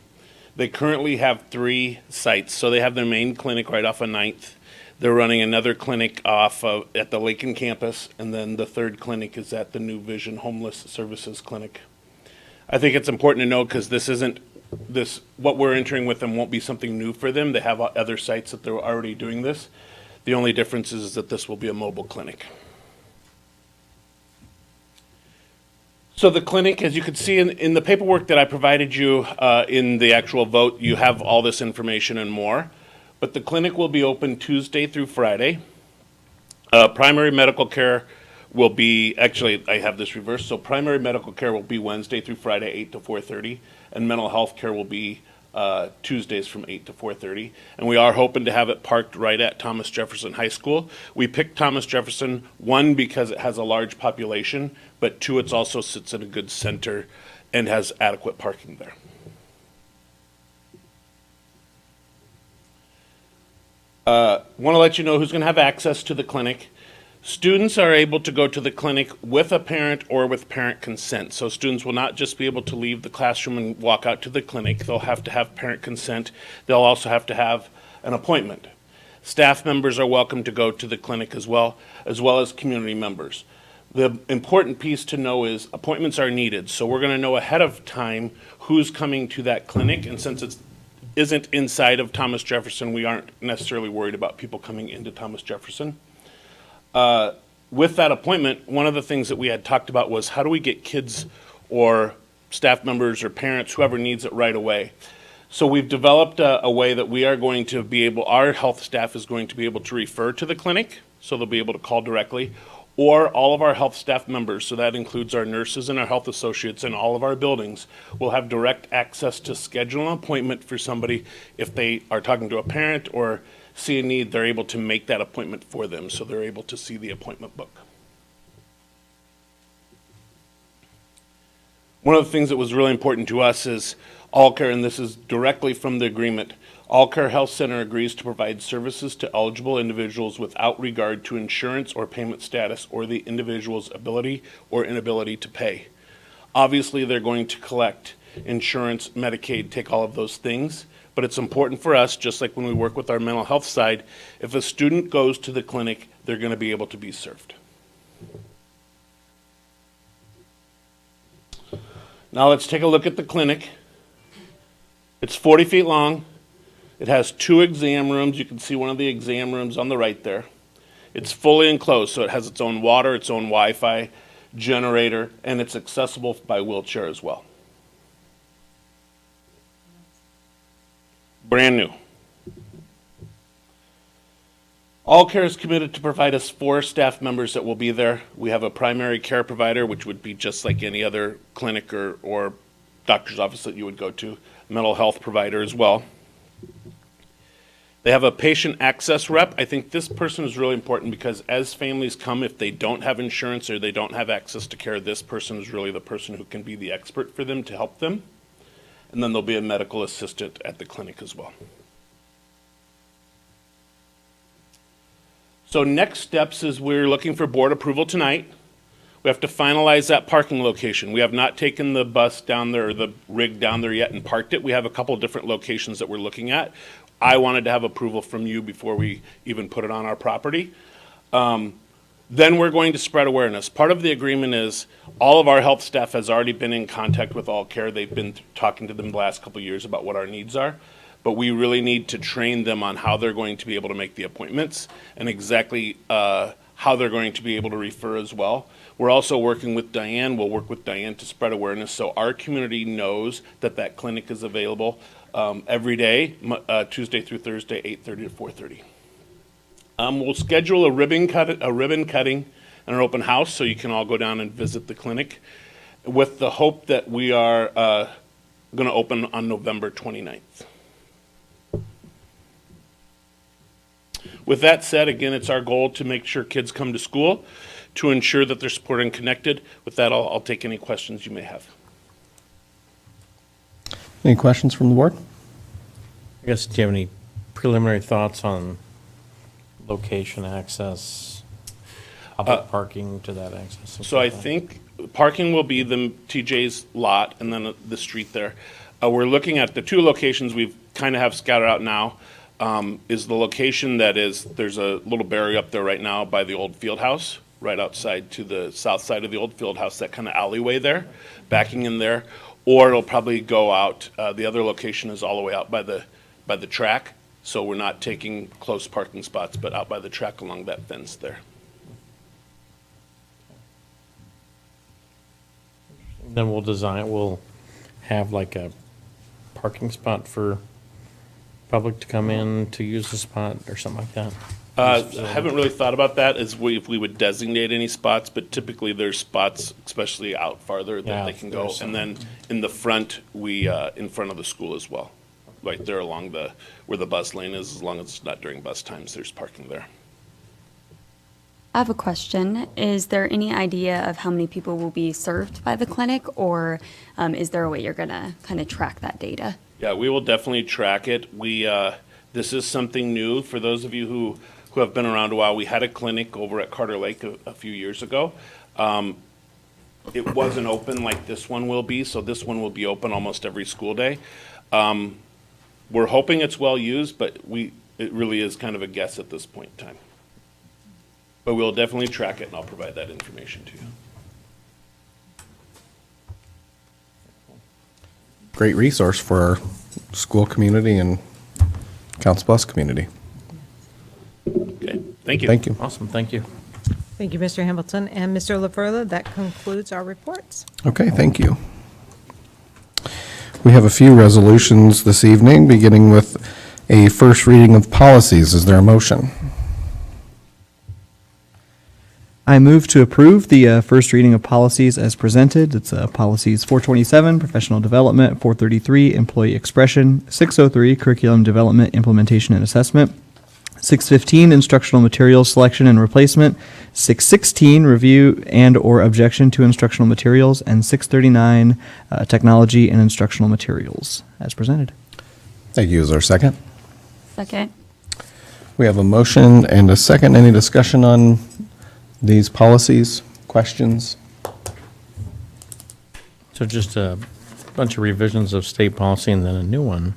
K: They currently have 3 sites. So they have their main clinic right off of 9th. They're running another clinic at the Lakin campus, and then the 3rd clinic is at the New Vision Homeless Services Clinic. I think it's important to note, because what we're entering with them won't be something new for them. They have other sites that they're already doing this. The only difference is that this will be a mobile clinic. So the clinic, as you can see in the paperwork that I provided you in the actual vote, you have all this information and more. But the clinic will be open Tuesday through Friday. Primary medical care will be, actually, I have this reversed. So primary medical care will be Wednesday through Friday, 8 to 4:30. And mental health care will be Tuesdays from 8 to 4:30. And we are hoping to have it parked right at Thomas Jefferson High School. We picked Thomas Jefferson, 1, because it has a large population, but 2, it also sits in a good center and has adequate parking there. Want to let you know who's going to have access to the clinic. Students are able to go to the clinic with a parent or with parent consent. So students will not just be able to leave the classroom and walk out to the clinic. They'll have to have parent consent. They'll also have to have an appointment. Staff members are welcome to go to the clinic as well as community members. The important piece to know is appointments are needed. So we're going to know ahead of time who's coming to that clinic. And since it isn't inside of Thomas Jefferson, we aren't necessarily worried about people coming into Thomas Jefferson. With that appointment, one of the things that we had talked about was how do we get kids or staff members or parents, whoever needs it, right away. So we've developed a way that we are going to be able, our health staff is going to be able to refer to the clinic, so they'll be able to call directly, or all of our health staff members, so that includes our nurses and our health associates in all of our buildings, will have direct access to schedule an appointment for somebody. If they are talking to a parent or see a need, they're able to make that appointment for them, so they're able to see the appointment book. One of the things that was really important to us is AllCare, and this is directly from the agreement, AllCare Health Center agrees to provide services to eligible individuals without regard to insurance or payment status or the individual's ability or inability to pay. Obviously, they're going to collect insurance, Medicaid, take all of those things, but it's important for us, just like when we work with our mental health side, if a student goes to the clinic, they're going to be able to be served. Now let's take a look at the clinic. It's 40 feet long. It has 2 exam rooms. You can see one of the exam rooms on the right there. It's fully enclosed, so it has its own water, its own Wi-Fi, generator, and it's accessible by wheelchair as well. Brand new. AllCare is committed to provide us 4 staff members that will be there. We have a primary care provider, which would be just like any other clinic or doctor's office that you would go to, mental health provider as well. They have a patient access rep. I think this person is really important because as families come, if they don't have insurance or they don't have access to care, this person is really the person who can be the expert for them to help them. And then there'll be a medical assistant at the clinic as well. So next steps is we're looking for board approval tonight. We have to finalize that parking location. We have not taken the bus down there or the rig down there yet and parked it. We have a couple of different locations that we're looking at. I wanted to have approval from you before we even put it on our property. Then we're going to spread awareness. Part of the agreement is all of our health staff has already been in contact with AllCare. They've been talking to them the last couple of years about what our needs are. But we really need to train them on how they're going to be able to make the appointments and exactly how they're going to be able to refer as well. We're also working with Diane. We'll work with Diane to spread awareness so our community knows that that clinic is available every day, Tuesday through Thursday, 8:30 to 4:30. We'll schedule a ribbon cutting and an open house so you can all go down and visit the clinic with the hope that we are going to open on November 29th. With that said, again, it's our goal to make sure kids come to school, to ensure that they're supported and connected. With that, I'll take any questions you may have.
A: Any questions from the board?
C: I guess, do you have any preliminary thoughts on location, access, public parking to that access?
K: So I think parking will be the TJ's lot and then the street there. We're looking at the 2 locations we've kind of have scattered out now. Is the location that is, there's a little barrier up there right now by the old field house, right outside to the south side of the old field house, that kind of alleyway there, backing in there, or it'll probably go out. The other location is all the way out by the track, so we're not taking close parking spots, but out by the track along that fence there.
C: Then we'll have like a parking spot for public to come in to use the spot or something like that?
K: I haven't really thought about that if we would designate any spots, but typically there's spots, especially out farther, that they can go. And then in the front, in front of the school as well, right there along where the bus lane is, as long as it's not during bus times, there's parking there.
L: I have a question. Is there any idea of how many people will be served by the clinic, or is there a way you're going to kind of track that data?
K: Yeah, we will definitely track it. This is something new. For those of you who have been around a while, we had a clinic over at Carter Lake a few years ago. It wasn't open like this one will be, so this one will be open almost every school day. We're hoping it's well used, but it really is kind of a guess at this point in time. But we'll definitely track it, and I'll provide that information to you.
A: Great resource for our school community and Council Bluffs community.
K: Okay, thank you.
A: Thank you.
C: Awesome, thank you.
D: Thank you, Mr. Hamilton. And Mr. LaFurla, that concludes our reports.
A: Okay, thank you. We have a few resolutions this evening, beginning with a first reading of policies. Is there a motion?
M: I move to approve the first reading of policies as presented. It's policies 427, professional development, 433, employee expression, 603, curriculum development, implementation, and assessment, 615, instructional materials selection and replacement, 616, review and/or objection to instructional materials, and 639, technology and instructional materials, as presented.
A: Thank you. Is there a second?
L: Second.
A: We have a motion and a second. Any discussion on these policies, questions?
C: So just a bunch of revisions of state policy and then a new one.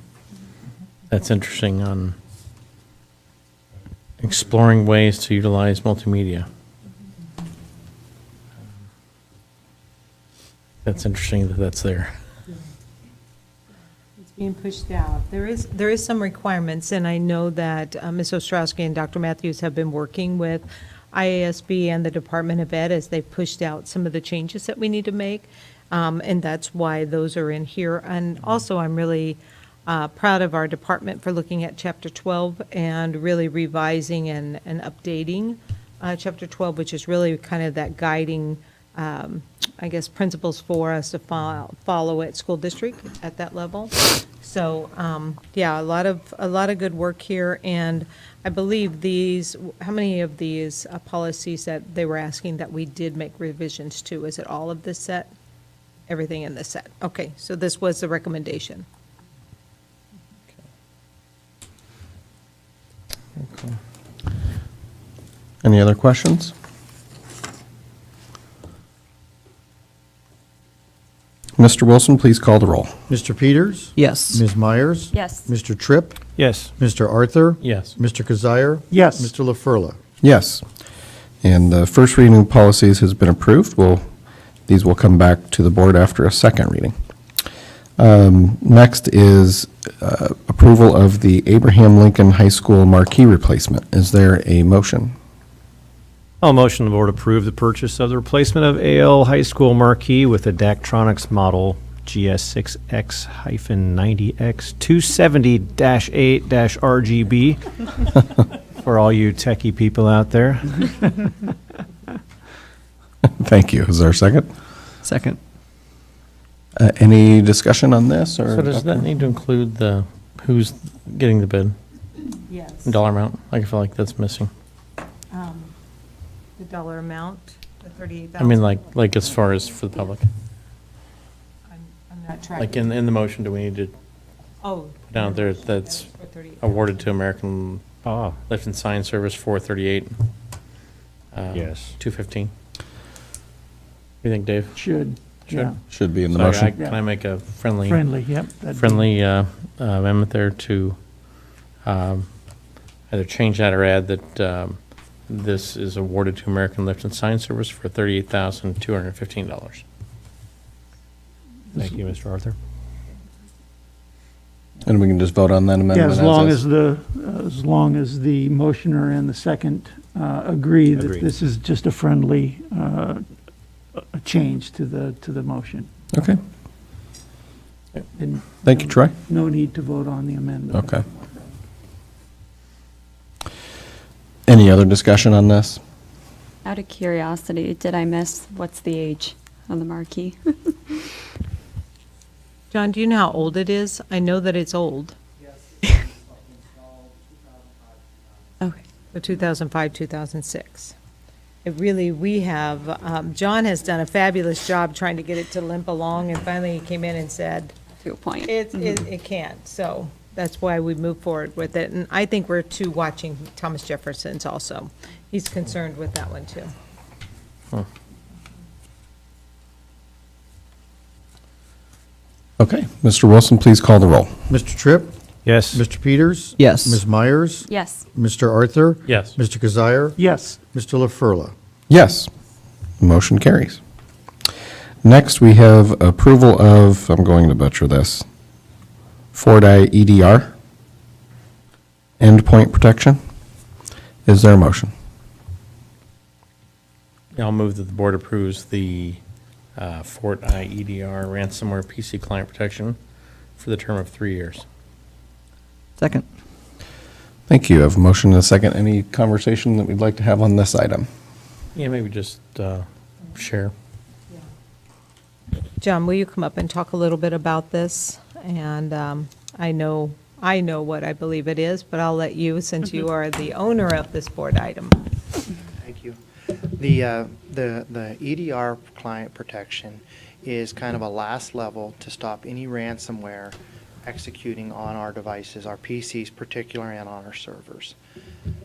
C: That's interesting on exploring ways to utilize multimedia. That's interesting that that's there.
D: It's being pushed out. There is some requirements, and I know that Ms. Ostrowski and Dr. Matthews have been working with IASB and the Department of Ed as they've pushed out some of the changes that we need to make, and that's why those are in here. And also, I'm really proud of our department for looking at Chapter 12 and really revising and updating Chapter 12, which is really kind of that guiding, I guess, principles for us to follow at school district at that level. So, yeah, a lot of good work here, and I believe how many of these policies that they were asking that we did make revisions to? Is it all of this set? Everything in this set? Okay, so this was the recommendation.
A: Okay. Any other questions? Mr. Wilson, please call the roll.
B: Mr. Peters?
M: Yes.
B: Ms. Myers?
L: Yes.
B: Mr. Tripp?
K: Yes.
B: Mr. Arthur?
C: Yes.
B: Mr. Kazire?
E: Yes.
B: Mr. LaFurla?
A: Yes. And the first reading of policies has been approved. These will come back to the board after a second reading. Next is approval of the Abraham Lincoln High School marquee replacement. Is there a motion?
N: I'll motion the board approve the purchase of the replacement of AL High School marquee with a Daktronics model GS6X-90X 270-8-RGB for all you techie people out there.
A: Thank you. Is there a second?
M: Second.
A: Any discussion on this? Or
C: So does that need to include who's getting the bid?
D: Yes.
C: Dollar amount? I feel like that's missing.
D: The dollar amount, the $38,000.
C: I mean, like as far as for the public.
D: I'm not tracking.
C: Like in the motion, do we need to
D: Oh.
C: put down there that's
D: for 38.
C: awarded to American Lift and Sign Service 438?
N: Yes.
C: 215. What do you think, Dave?
E: Should. Yeah.
A: Should be in the
C: So
A: motion.
C: Can I make a friendly
E: Yep. that'd be-
C: friendly amendment there to either change that or add that this is awarded to American Lift and Sign Service for $38,215.
N: Thank you, Mr. Arthur.
A: And we can just vote on that amendment
E: Yeah,
A: as
E: as long
A: is.
E: as the motioner and the second agree that
N: Agreed.
E: this is just a friendly a change to the motion.
A: Okay.
E: And
A: Thank you, Troy.
E: no need to vote on the amendment.
A: Okay. Any other discussion on this?
L: Out of curiosity, did I miss what's the age of the marquee?
D: John, do you know how old it is? I know that it's old.
L: Okay.
D: The 2005, 2006. It really, we have, John has done a fabulous job trying to get it to limp along, and finally he came in and said,
L: To a point.
D: it can't, so, that's why we moved forward with it. And I think we're too watching Thomas Jefferson's also. He's concerned with that one too.
A: Okay, Mr. Wilson, please call the roll.
B: Mr. Tripp?
N: Yes.
B: Mr. Peters?
M: Yes.
B: Ms. Myers?
L: Yes.
B: Mr. Arthur?
C: Yes.
B: Mr. Kazire?
E: Yes.
B: Mr. LaFurla?
A: Yes, motion carries. Next, we have approval of, I'm going to butcher this, Forti EDR, endpoint protection. Is there a motion?
C: I'll move that the board approves the Fort IEDR ransomware PC client protection for the term of 3 years.
M: Second.
A: Thank you. I have a motion and a second. Any conversation that we'd like to have on this item?
C: Yeah, maybe just share.
D: John, will you come up and talk a little bit about this? And I know what I believe it is, but I'll let you, since you are the owner of this board item.
O: Thank you. The EDR client protection is kind of a last level to stop any ransomware executing on our devices, our PCs particularly, and on our servers.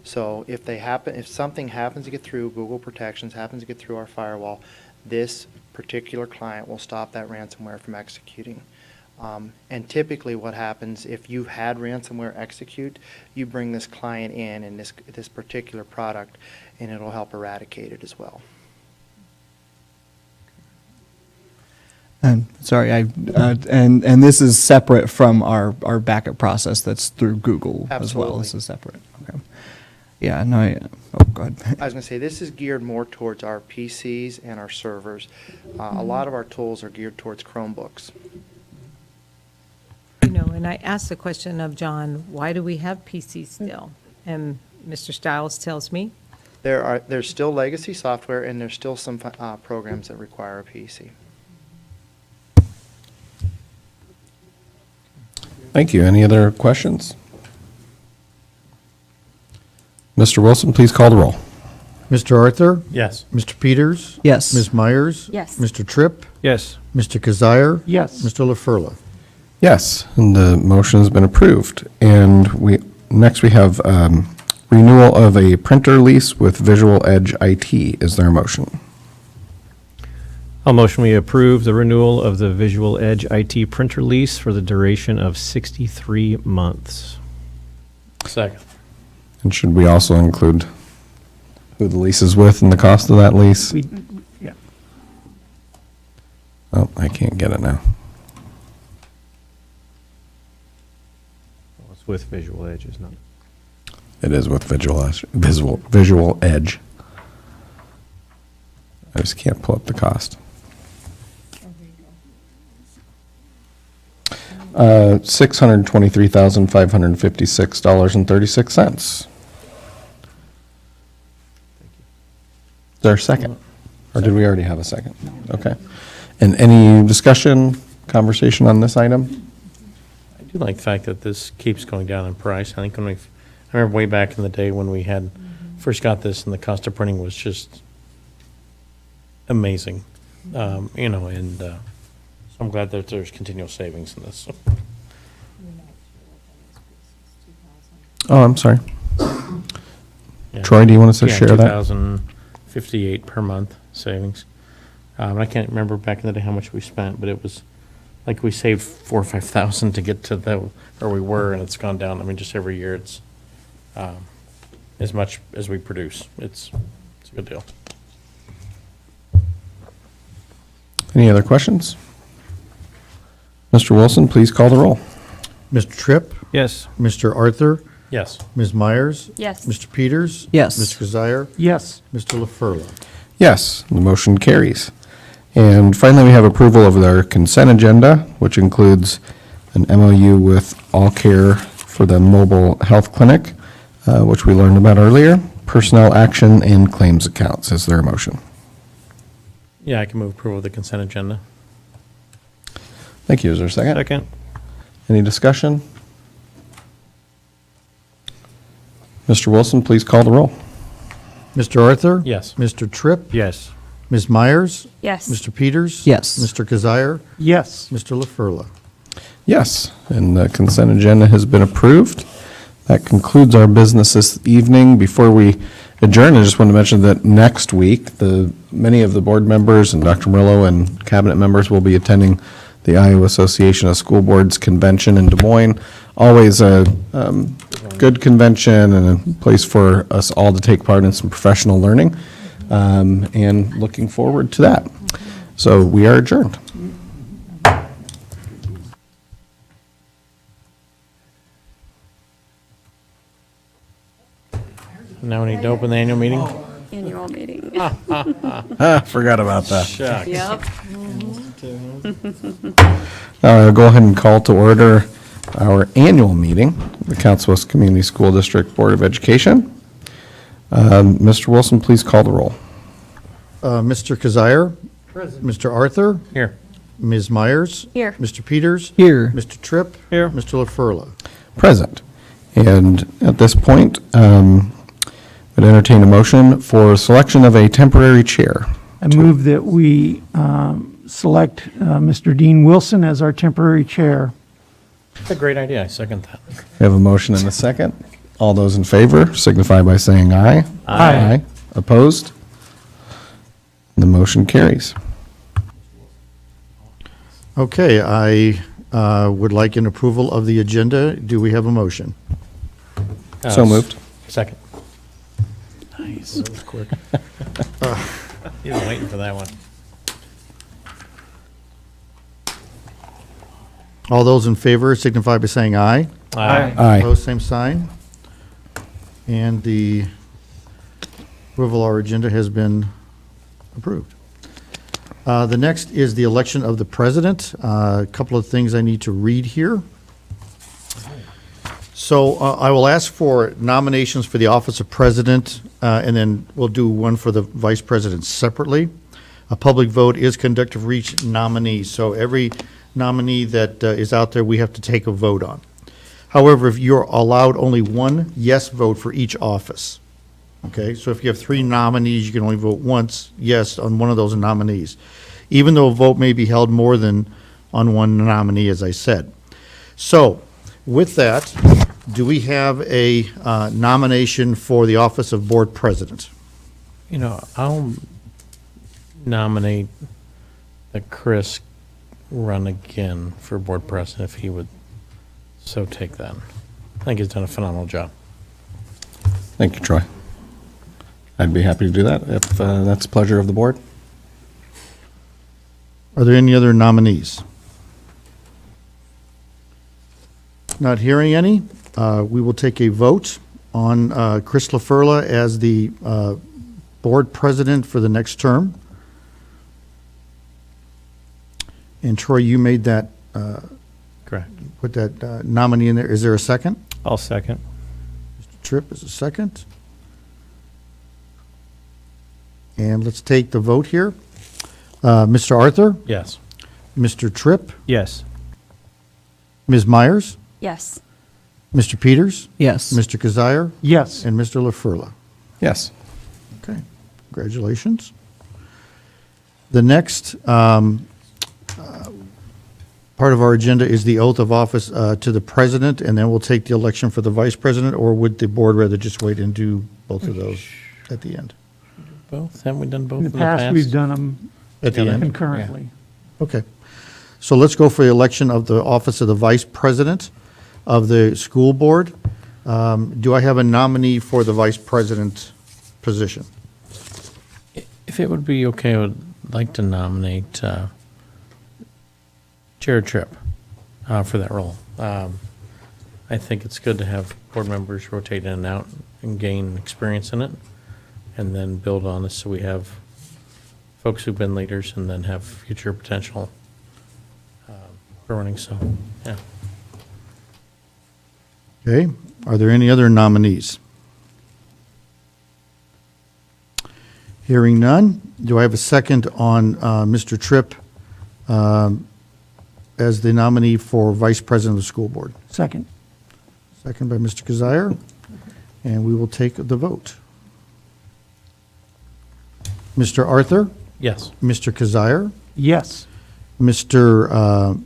O: So if something happens to get through Google Protections, happens to get through our firewall, this particular client will stop that ransomware from executing. And typically what happens, if you've had ransomware execute, you bring this client in and this particular product, and it'll help eradicate it as well.
M: And sorry, and this is separate from our backup process that's through Google as well.
O: Absolutely.
M: This is separate. Okay. Yeah, no, oh, go ahead.
O: I was going to say, this is geared more towards our PCs and our servers. A lot of our tools are geared towards Chromebooks.
D: You know, and I asked the question of John, why do we have PCs still? And Mr. Stiles tells me,
O: There's still legacy software, and there's still some programs that require a PC.
A: Thank you. Any other questions? Mr. Wilson, please call the roll.
B: Mr. Arthur?
C: Yes.
B: Mr. Peters?
M: Yes.
B: Ms. Myers?
L: Yes.
B: Mr. Tripp?
N: Yes.
B: Mr. Kazire?
E: Yes.
B: Mr. LaFurla?
A: Yes, and the motion has been approved. And next we have renewal of a printer lease with Visual Edge IT. Is there a motion?
N: I'll motion we approve the renewal of the Visual Edge IT printer lease for the duration of 63 months.
C: Second.
A: And should we also include who the lease is with and the cost of that lease?
E: Yeah.
A: Oh, I can't get it now.
N: Well, it's with Visual Edge, isn't it?
A: It is with Visual Edge. I just can't pull up the cost. $623,556.36. Is there a second? Or did we already have a second? Okay. And any discussion, conversation on this item?
C: I do like the fact that this keeps going down in price. I think I remember way back in the day when we had first got this, and the cost of printing was just amazing. So I'm glad that there's continual savings in this.
A: Oh, I'm sorry.
C: Yeah.
A: Troy, do you want us to
C: Yeah,
A: share that?
C: $2,058 per month savings. I can't remember back in the day how much we spent, but it was like we saved $4,000 or $5,000 to get to where we were, and it's gone down. I mean, just every year it's as much as we produce. It's a good deal.
A: Any other questions? Mr. Wilson, please call the roll.
B: Mr. Tripp?
N: Yes.
B: Mr. Arthur?
C: Yes.
B: Ms. Myers?
L: Yes.
B: Mr. Peters?
M: Yes.
B: Mr. Kazire?
E: Yes.
B: Mr. LaFurla?
A: Yes, the motion carries. And finally, we have approval of our consent agenda, which includes an MOU with All Care for the mobile health clinic, which we learned about earlier, personnel action, and claims accounts. Is there a motion?
C: Yeah, I can move approval of the consent agenda.
A: Thank you. Is there a second?
N: Second.
A: Any discussion? Mr. Wilson, please call the roll.
B: Mr. Arthur?
C: Yes.
B: Mr. Tripp?
N: Yes.
B: Ms. Myers?
L: Yes.
B: Mr. Peters?
M: Yes.
B: Mr. Kazire?
E: Yes.
B: Mr. LaFurla?
A: Yes, and the consent agenda has been approved. That concludes our business this evening. Before we adjourn, I just want to mention that next week, many of the board members and Dr. Murillo and cabinet members will be attending the Iowa Association of School Boards Convention in Des Moines. Always a good convention and a place for us all to take part in some professional learning, and looking forward to that. So we are adjourned.
C: Now we need to open the annual meeting?
L: Annual meeting.
A: Forgot about that.
C: Shucks.
L: Yep.
A: I'll go ahead and call to order our annual meeting, the Council Bluffs Community School District Board of Education. Mr. Wilson, please call the roll.
B: Mr. Kazire. Mr. Arthur.
C: Here.
B: Ms. Myers.
L: Here.
B: Mr. Peters.
M: Here.
B: Mr. Tripp.
C: Here.
B: Mr. LaFurla.
A: Present. And at this point, I'd entertain a motion for selection of a temporary chair.
E: I move that we select Mr. Dean Wilson as our temporary chair.
C: That's a great idea. I second that.
A: We have a motion and a second. All those in favor signify by saying aye.
E: Aye.
A: Opposed? The motion carries.
B: Okay, I would like an approval of the agenda. Do we have a motion?
A: So moved.
C: Second. Nice. That was quick. You've been waiting for that one.
B: All those in favor signify by saying aye.
C: Aye.
A: Aye.
B: Opposed, same sign. And the approval of our agenda has been approved. The next is the election of the president. A couple of things I need to read here. So I will ask for nominations for the office of president, and then we'll do one for the vice president separately. A public vote is conducted for each nominee, so every nominee that is out there, we have to take a vote on. However, if you're allowed only one yes vote for each office, okay? So if you have 3 nominees, you can only vote once yes on one of those nominees, even though a vote may be held more than on one nominee, as I said. So with that, do we have a nomination for the office of board president?
C: You know, I'll nominate that Chris run again for board president if he would so take that. I think he's done a phenomenal job.
A: Thank you, Troy. I'd be happy to do that if that's the pleasure of the board.
B: Are there any other nominees? Not hearing any, we will take a vote on Chris LaFurla as the board president for the next term. And Troy, you made that,
C: Correct.
B: put that nominee in there. Is there a second?
N: I'll second.
B: Mr. Tripp is a second. And let's take the vote here. Mr. Arthur,
C: Yes.
B: Mr. Tripp,
N: Yes.
B: Ms. Myers,
L: Yes.
B: Mr. Peters,
M: Yes.
B: Mr. Kazire,
E: Yes.
B: and Mr. LaFurla.
A: Yes.
B: Okay, congratulations. The next part of our agenda is the oath of office to the president, and then we'll take the election for the vice president, or would the board rather just wait and do both of those at the end?
C: Both? Haven't we done both
E: In the past, we've done them
B: At the end?
E: concurrently.
B: Okay. So let's go for the election of the office of the vice president of the school board. Do I have a nominee for the vice president position?
C: If it would be okay, I would like to nominate Jared Tripp for that role. I think it's good to have board members rotate in and out and gain experience in it, and then build on this so we have folks who've been leaders and then have future potential for running. So, yeah.
B: Okay, are there any other nominees? Hearing none, do I have a second on Mr. Tripp as the nominee for vice president of the school board?
E: Second.
B: Second by Mr. Kazire, and we will take the vote. Mr. Arthur,
C: Yes.
B: Mr. Kazire,
E: Yes.
B: Mr.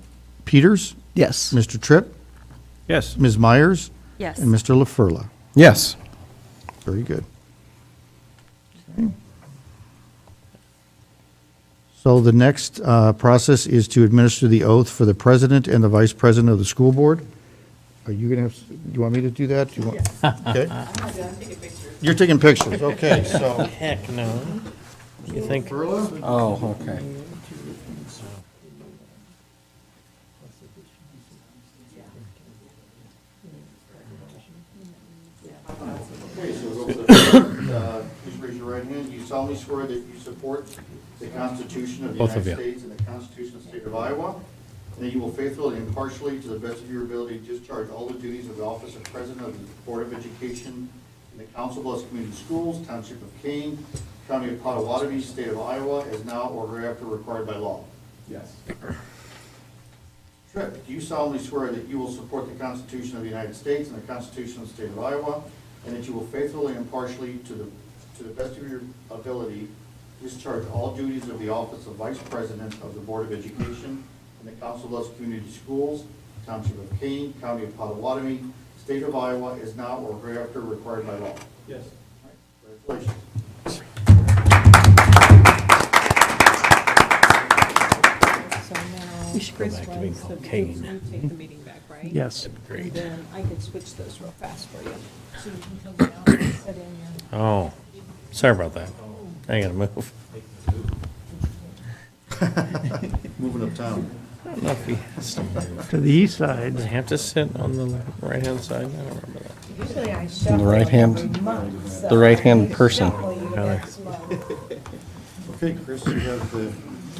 B: Peters,
M: Yes.
B: Mr. Tripp,
N: Yes.
B: Ms. Myers,
L: Yes.
B: and Mr. LaFurla.
A: Yes.
B: Very good. So the next process is to administer the oath for the president and the vice president of the school board. Are you going to have, do you want me to do that? Do you want? Okay. You're taking pictures, okay, so.
C: Heck, no. You think?
A: Oh, okay.
B: Okay, so we'll go to the first. Please raise your right hand. You solemnly swear that you support the Constitution of the
C: Both of
B: United
C: you.
B: States and the Constitution of the State of Iowa, and that you will faithfully and impartially, to the best of your ability, discharge all the duties of the office of President of the Board of Education in the Council Bluffs Community Schools, Township of Kane, County of Potawatomi, State of Iowa, as now or hereafter required by law.
I: Yes.
B: Tripp, do you solemnly swear that you will support the Constitution of the United States and the Constitution of the State of Iowa, and that you will faithfully and impartially, to the best of your ability, discharge all duties of the office of Vice President of the Board of Education in the Council Bluffs Community Schools, Township of Kane, County of Potawatomi, State of Iowa, as now or hereafter required by law?
I: Yes.
B: Congratulations.
D: So now,
C: We should go
D: Chris
C: back to being
D: runs the,
C: called Kane.
D: you take the meeting back, right?
E: Yes.
C: Great.
D: And then I can switch those real fast for you. So you can come down and sit in your.
C: Oh, sorry about that. I gotta move.
B: Moving uptown.
C: I don't know if he has to move.
E: To the east side.
C: Does he have to sit on the right-hand side? I don't remember that.
D: Usually I
A: The
D: shuffle
A: right hand,
D: every month, so
A: the right-hand
D: I
A: person.
D: shuffle you
C: Really?
D: next month.
B: Okay, Chris, you have the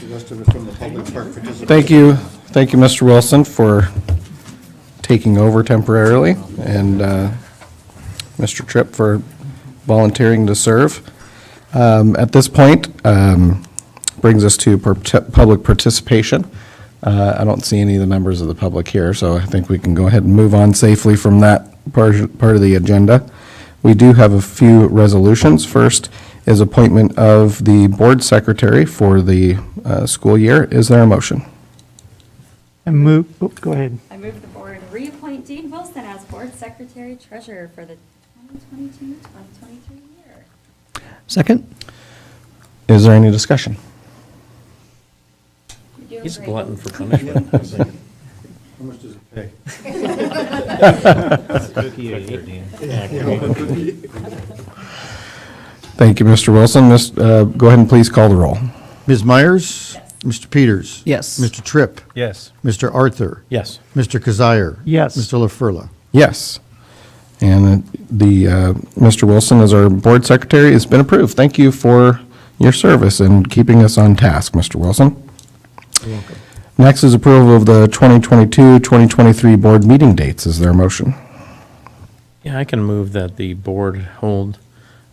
B: rest of it from the public part participation.
A: Thank you, Mr. Wilson, for taking over temporarily, and Mr. Tripp for volunteering to serve. At this point, brings us to public participation. I don't see any of the members of the public here, so I think we can go ahead and move on safely from that part of the agenda. We do have a few resolutions. First is appointment of the board secretary for the school year. Is there a motion?
E: And move, oh, go ahead.
L: I move the board reappoint Dean Wilson as board secretary treasurer for the 2022-2023 year.
M: Second?
A: Is there any discussion?
L: You're doing
C: He's a
L: great.
C: glutton for punishment.
B: How much does it pay?
A: Thank you, Mr. Wilson. Go ahead and please call the roll.
B: Ms. Myers? Mr. Peters?
M: Yes.
B: Mr. Tripp?
N: Yes.
B: Mr. Arthur?
C: Yes.
B: Mr. Kazire?
E: Yes.
B: Mr. LaFurla?
A: Yes. And Mr. Wilson, as our board secretary, has been approved. Thank you for your service and keeping us on task, Mr. Wilson.
B: You're welcome.
A: Next is approval of the 2022-2023 board meeting dates. Is there a motion?
C: Yeah, I can move that the board hold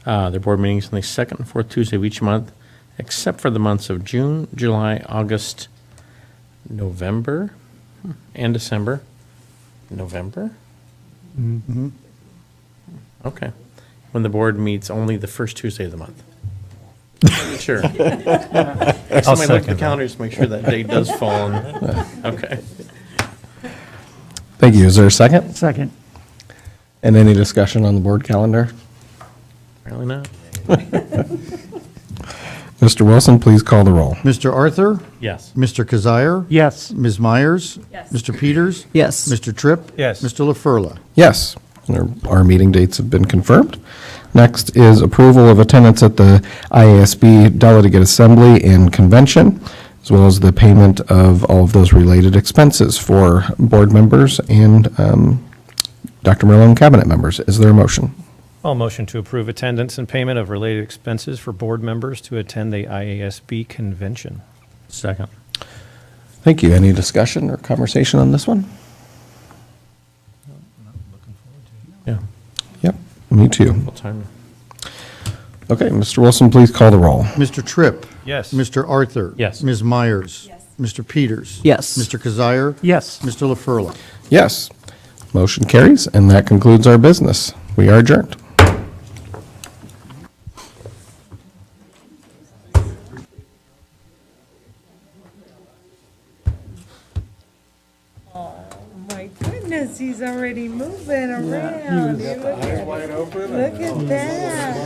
C: their board meetings on the second and fourth Tuesday of each month, except for the months of June, July, August, November, and December. November? Okay. When the board meets only the first Tuesday of the month. Sure. Somebody look at the
N: second
C: calendar to make sure that date does fall on. Okay.
A: Thank you. Is there a second?
E: Second.
A: And any discussion on the board calendar?
C: Apparently not.
A: Mr. Wilson, please call the roll.
B: Mr. Arthur?
C: Yes.
B: Mr. Kazire?
E: Yes.
B: Ms. Myers?
L: Yes.
B: Mr. Peters?
M: Yes.
B: Mr. Tripp?
N: Yes.
B: Mr. LaFurla?
A: Yes, our meeting dates have been confirmed. Next is approval of attendance at the IASB Delegate Assembly and Convention, as well as the payment of all of those related expenses for board members and Dr. Merlo and cabinet members. Is there a motion?
N: I'll motion to approve attendance and payment of related expenses for board members to attend the IASB convention.
C: Second.
A: Thank you. Any discussion or conversation on this one?
C: Yeah.
A: Yep, me too.
C: What time?
A: Okay, Mr. Wilson, please call the roll.
B: Mr. Tripp?
N: Yes.
B: Mr. Arthur?
C: Yes.
B: Ms. Myers?
L: Yes.
B: Mr. Peters?
M: Yes.
B: Mr. Kazire?
E: Yes.
B: Mr. LaFurla?
A: Yes, motion carries, and that concludes our business. We are adjourned.
D: my goodness, he's already moving around. Look at that.